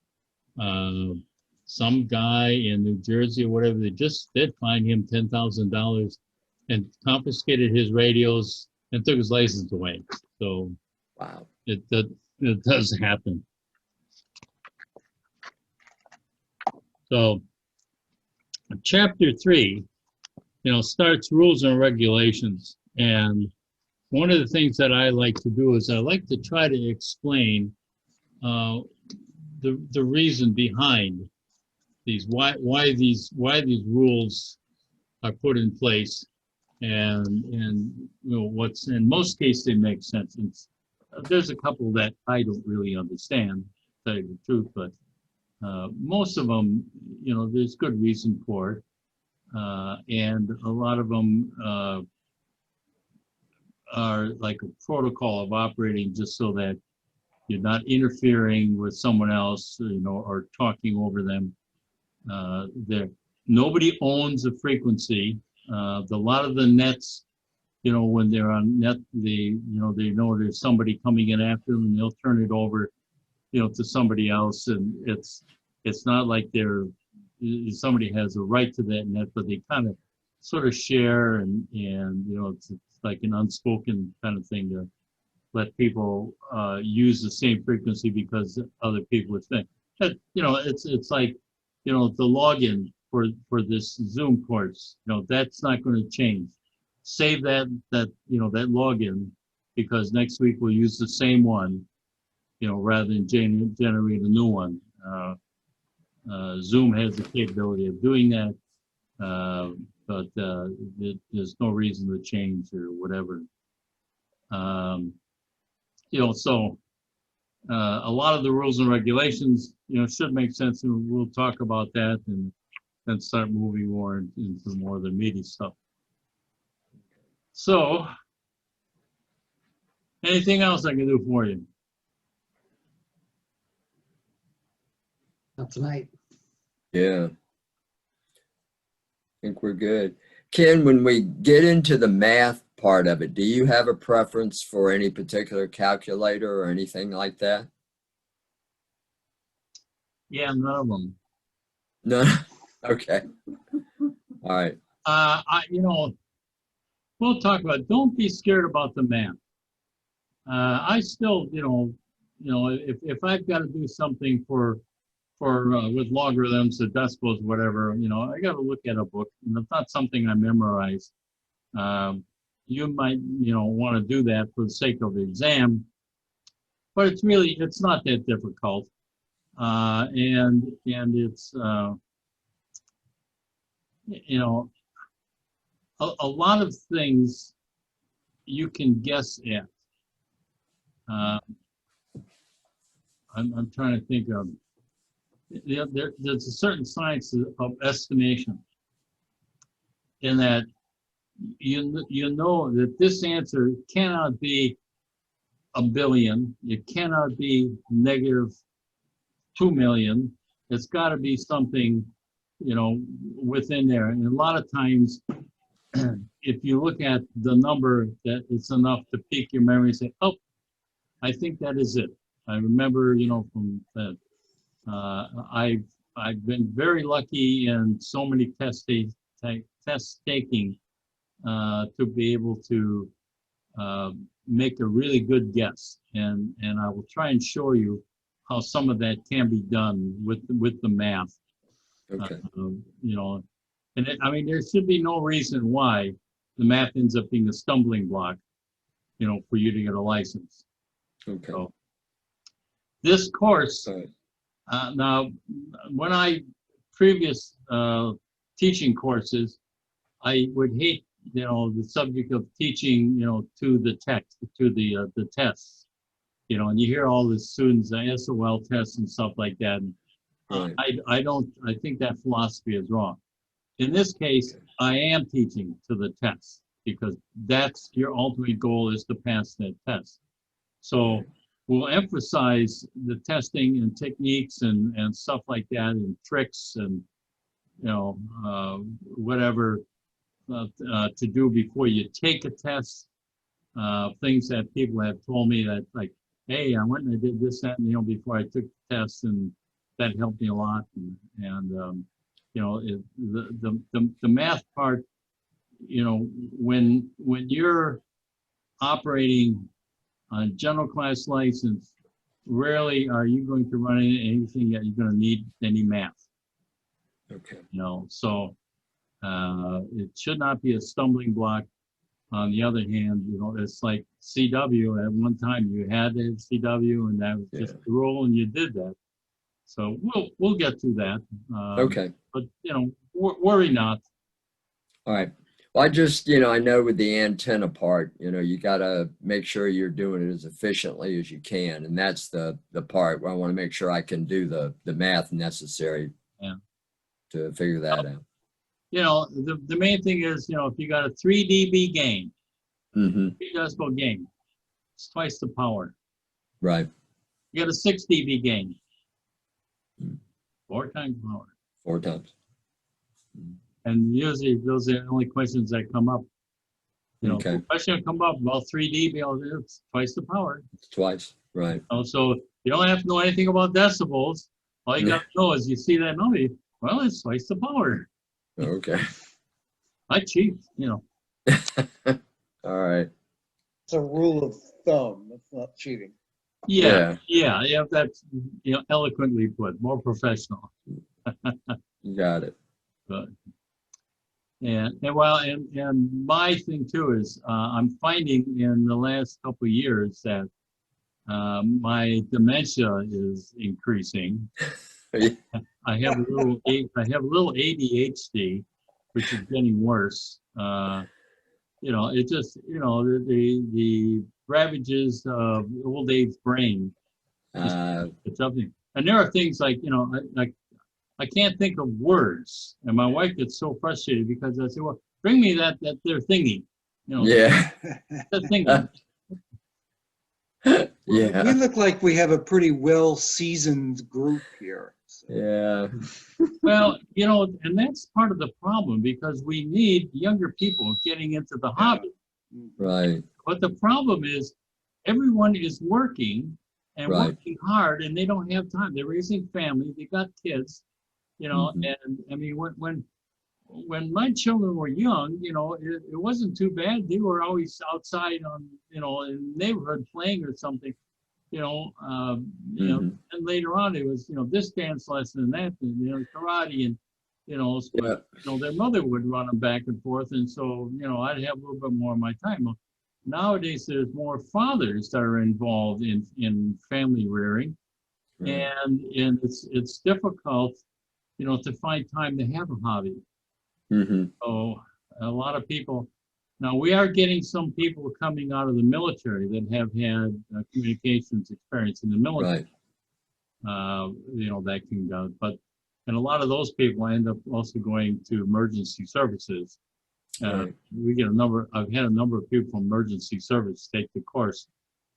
And some guy in New Jersey or whatever, they just did fine him $10,000 and confiscated his radios and took his license away. So Wow. it does happen. So chapter 3, starts rules and regulations. And one of the things that I like to do is I like to try to explain the reason behind these, why these rules are put in place, and what's, in most cases they make sense. And there's a couple that I don't really understand, to tell you the truth, but most of them, there's good reason for it, and a lot of them are like a protocol of operating, just so that you're not interfering with someone else, or talking over them. Nobody owns a frequency. A lot of the nets, when they're on net, they know there's somebody coming in after them, and they'll turn it over, to somebody else. And it's not like somebody has a right to that net, but they kind of sort of share, and it's like an unspoken kind of thing to let people use the same frequency because other people would think that, it's like, the login for this Zoom course, that's not going to change. Save that login, because next week we'll use the same one, rather than generate a new one. Zoom has the capability of doing that, but there's no reason to change or whatever. So a lot of the rules and regulations, should make sense, and we'll talk about that and then start moving more into more of the meaty stuff. So, anything else I can do for you? Not tonight. Yeah. I think we're good. Ken, when we get into the math part of it, do you have a preference for any particular calculator or anything like that? Yeah, none of them. No. Okay. All right. We'll talk about, don't be scared about the math. I still, if I've got to do something for with logarithms, the decimals, whatever, I got to look at a book, and it's not something I memorize. You might, want to do that for the sake of the exam, but it's not that difficult. And it's, a lot of things you can guess at. I'm trying to think of, there's a certain science of estimation, in that you know that this answer cannot be a billion, it cannot be negative 2 million. It's got to be something, within there. And a lot of times, if you look at the number, that it's enough to pique your memory and say, oh, I think that is it. I remember, from that. I've been very lucky in so many tests taking to be able to make a really good guess, and I will try and show you how some of that can be done with the math. Okay. And I mean, there should be no reason why the math ends up being a stumbling block, for you to get a license. Okay. So this course, All right. now, when previous teaching courses, I would hate, the subject of teaching, to the text, to the tests, and you hear all the students, SOL tests and stuff like that. And Right. I think that philosophy is wrong. In this case, Okay. I am teaching to the test because that's your ultimate goal, is to pass that test. So we'll emphasize the testing and techniques and stuff like that, and tricks and, whatever to do before you take a test. Things that people have told me that, like, hey, I went and I did this, that, and, before I took the test, and that helped me a lot. And the math part, when you're operating a general class license, rarely are you going to run into anything that you're going to need any math. Okay. So it should not be a stumbling block. On the other hand, it's like CW. At one time, you had to have CW, and that was just the rule, and you did that. So we'll get to that. Okay. But worry not. All right. Well, I just, I know with the antenna part, you got to make sure you're doing it as efficiently as you can. And that's the part where I want to make sure I can do the math necessary to figure that out. The main thing is, if you got a 3 dB gain, 3 decibel gain, it's twice the power. Right. You got a 6 dB gain, 4 times the power. 4 times. And usually those are the only questions that come up. Okay. The question come up about 3 dB, it's twice the power. It's twice. Right. So you don't have to know anything about decibels. All you got to know is you see that number, well, it's twice the power. Okay. I cheat, All right. It's a rule of thumb. That's not cheating. Yeah, that's eloquently put, more professional. You got it. But, and my thing too is I'm finding in the last couple of years that my dementia is increasing. I have a little ADHD, which is getting worse. It just the ravages of old age brain. It's something, and there are things like I can't think of words, and my wife gets so frustrated because I say, "Well, bring me that their thingy," Yeah. that thingy. Yeah. We look like we have a pretty well-seasoned group here. So. Yeah. Well, and that's part of the problem, because we need younger people getting into the hobby. Right. But the problem is everyone is working and Right. working hard, and they don't have time. They're raising family, they got kids, Mhm. and I mean, when my children were young, it wasn't too bad. They were always outside on, in the neighborhood playing or something, Mhm. and later on it was, this dance lesson and that, and, karate, and, Yeah. their mother would run them back and forth. And so, I'd have a little bit more of my time. Well, nowadays, there's more fathers that are involved in family rearing, Right. and it's difficult, to find time to have a hobby. Mhm. So a lot of people, now we are getting some people coming out of the military that have had communications experience in the military. Right. That can go, and a lot of those people end up also going to emergency services. Right. I've had a number of people from emergency service take the course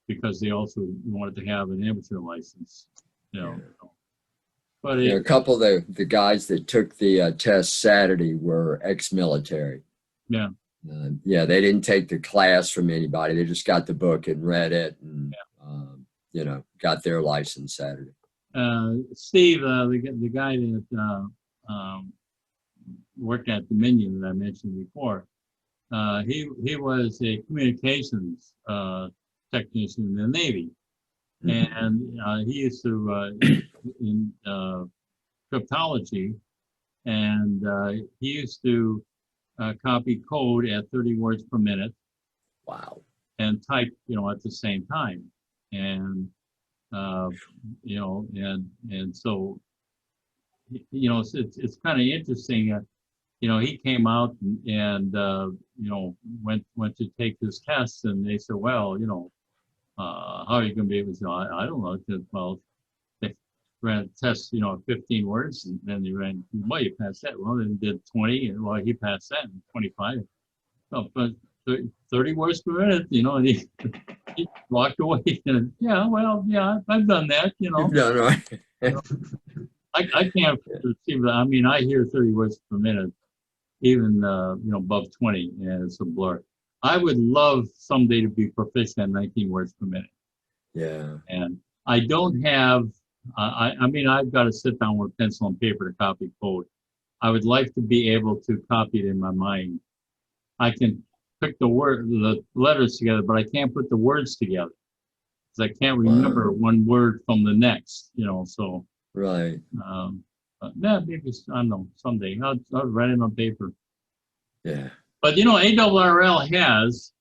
because they also wanted to have an amateur license, Yeah. But A couple of the guys that took the test Saturday were ex-military. Yeah. They didn't take the class from anybody. They just got the book and read it, and got their license Saturday. Steve, the guy that worked at Dominion that I mentioned before, he was a communications technician in the Navy, and he used to in cryptology, and he used to copy code at 30 words per minute Wow. and type, at the same time. And, and so, it's kind of interesting. He came out and went to take his tests, and they said, well, how are you going to be able to? I don't know. Well, they ran tests, 15 words, and then they ran. Well, you passed that. Well, then did 20, and well, he passed that, and 25. Oh, but 30 words per minute, and he walked away. And yeah, well, yeah, I've done that. You've done right. I can't perceive that. I mean, I hear 30 words per minute, even above 20, and it's a blur. I would love someday to be proficient at 19 words per minute. Yeah. And I don't have. I mean, I've got to sit down with pencil and paper to copy code. I would like to be able to copy it in my mind. I can pick the letters together, but I can't put the words together because I can't remember one word from the next. So. Right. Yeah, maybe I don't know. Someday I'll write it on paper. Yeah. But ARRL has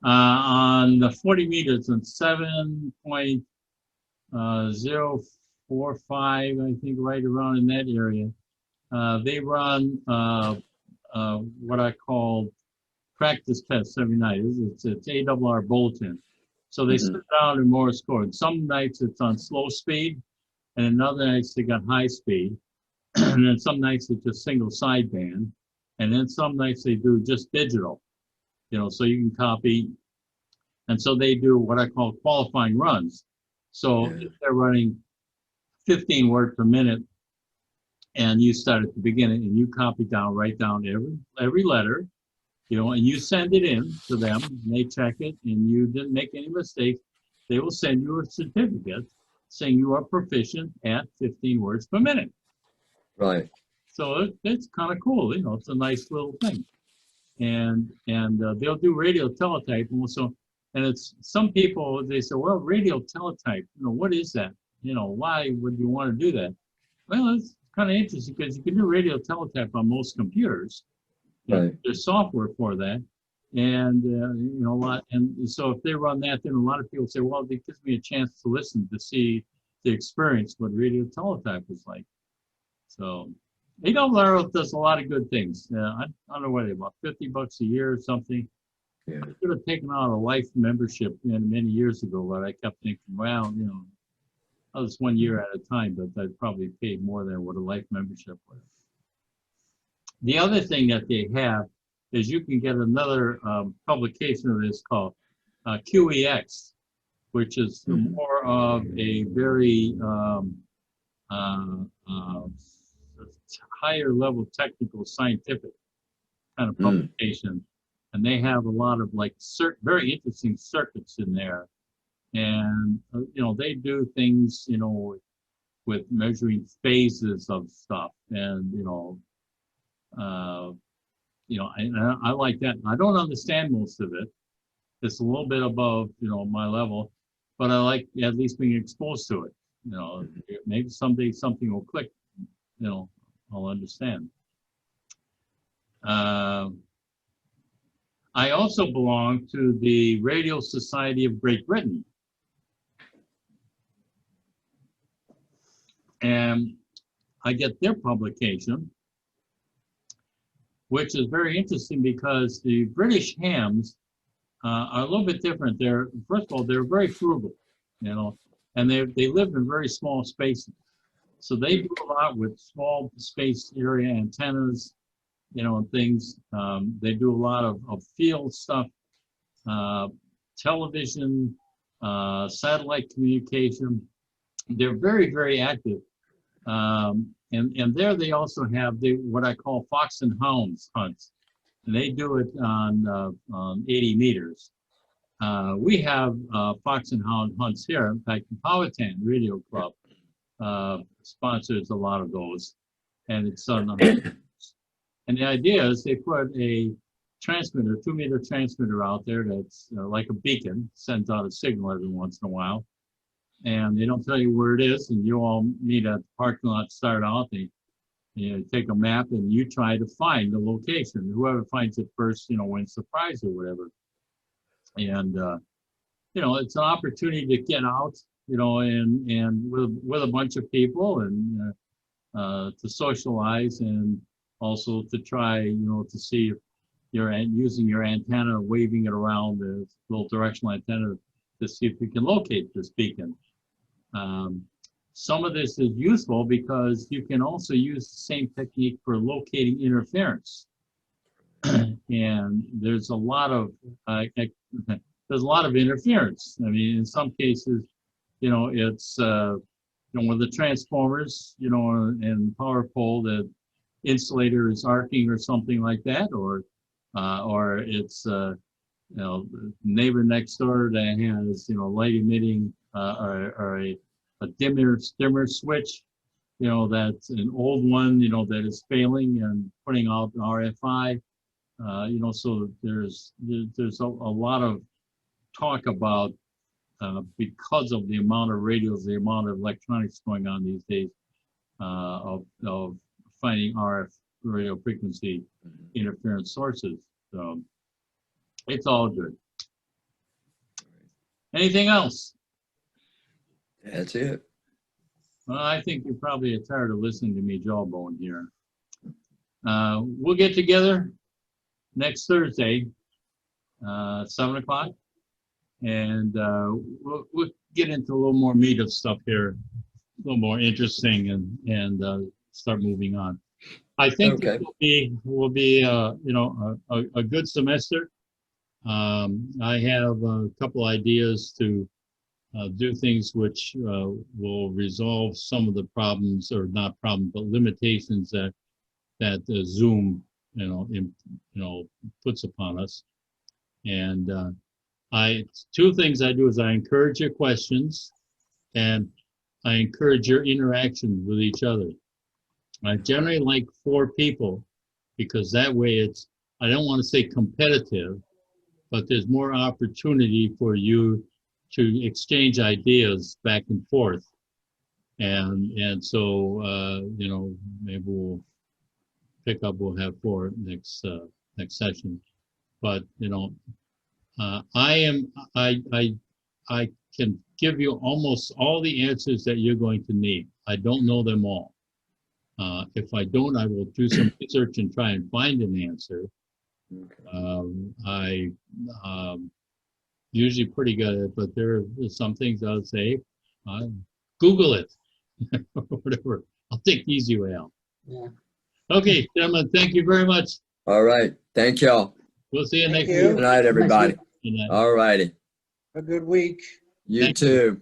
on the 40 meters and 7.045, I think, right around in that area. They run what I call practice tests every night. It's ARRL bulletin. So they sit down in Morse code. Some nights it's on slow speed, and another nights they got high speed. And then some nights it's just single sideband. And then some nights they do just digital, so you can copy. And so they do what I call qualifying runs. So if they're running 15 words per minute, and you start at the beginning and you write down every letter, and you send it in to them, and they check it, and you didn't make any mistakes, they will send you a certificate saying you are proficient at 15 words per minute. Right. So it's kind of cool, it's a nice little thing. And they'll do radio teletype also. And it's some people, they say, well, radio teletype, what is that? Why would you want to do that? Well, it's kind of interesting because you can do radio teletype on most computers. Right. There's software for that. And, a lot. And so if they run that, then a lot of people say, well, it gives me a chance to listen to see the experience what radio teletype is like. So ARRL does a lot of good things. I don't know what, about $50 a year or something. Yeah. I should have taken out a life membership many years ago, but I kept thinking, well, that was 1 year at a time, but I'd probably paid more than what a life membership was. The other thing that they have is you can get another publication of this called QEX, which is more of a very higher level technical scientific kind of publication. And they have a lot of very interesting circuits in there. And, they do things, with measuring phases of stuff. And, I like that. I don't understand most of it. It's a little bit above, my level, but I like at least being exposed to it. Maybe someday something will click, I'll understand. I also belong to the Radio Society of Great Britain. And I get their publication, which is very interesting because the British hams are a little bit different. First of all, they're very frugal, and they live in very small spaces. So they do a lot with small space area antennas, and things. They do a lot of field stuff, television, satellite communication. They're very, very active. And there they also have what I call fox and hounds hunts. And they do it on 80 meters. We have fox and hound hunts here. In fact, the Powhatan Radio Club sponsors a lot of those. And it's on and the idea is they put a transmitter, 2-meter transmitter out there that's like a beacon, sends out a signal every once in a while. And they don't tell you where it is, and you all meet at the parking lot, start out. They You take a map and you try to find the location. Whoever finds it first, wins the prize or whatever. And, it's an opportunity to get out, and with a bunch of people and to socialize, and also to try, to see if you're using your antenna, waving it around, the little directional antenna, to see if you can locate this beacon. Some of this is useful because you can also use the same technique for locating interference. And there's a lot of interference. I mean, in some cases, it's with the transformers, and power pole, the insulator is arcing or something like that, or it's neighbor next door that has light emitting or a dimmer switch, that's an old one, that is failing and putting out RFI. So there's a lot of talk about, because of the amount of radios, the amount of electronics going on these days, of finding RF radio frequency interference sources. So it's all good. Anything else? That's it. Well, I think you probably are tired of listening to me jawbone here. We'll get together next Thursday, 7 o'clock, and we'll get into a little more meat of stuff here, a little more interesting, and start moving on. I think Okay. this will be a good semester. I have a couple ideas to do things which will resolve some of the problems, or not problems, but limitations that Zoom puts upon us. And two things I do is I encourage your questions, and I encourage your interaction with each other. I generally like 4 people, because that way I don't want to say competitive, but there's more opportunity for you to exchange ideas back and forth. And so, maybe we'll we'll have 4 next session. But, I can give you almost all the answers that you're going to need. I don't know them all. If I don't, I will do some research and try and find an answer. I usually pretty good at it, but there are some things I'll say, Google it, or whatever. I'll take the easy way out. Yeah. Okay, gentlemen, thank you very much. All right. Thank y'all. We'll see you Thank next you. Good week. night, everybody. Good night. All righty. A good week. You Thank you. too.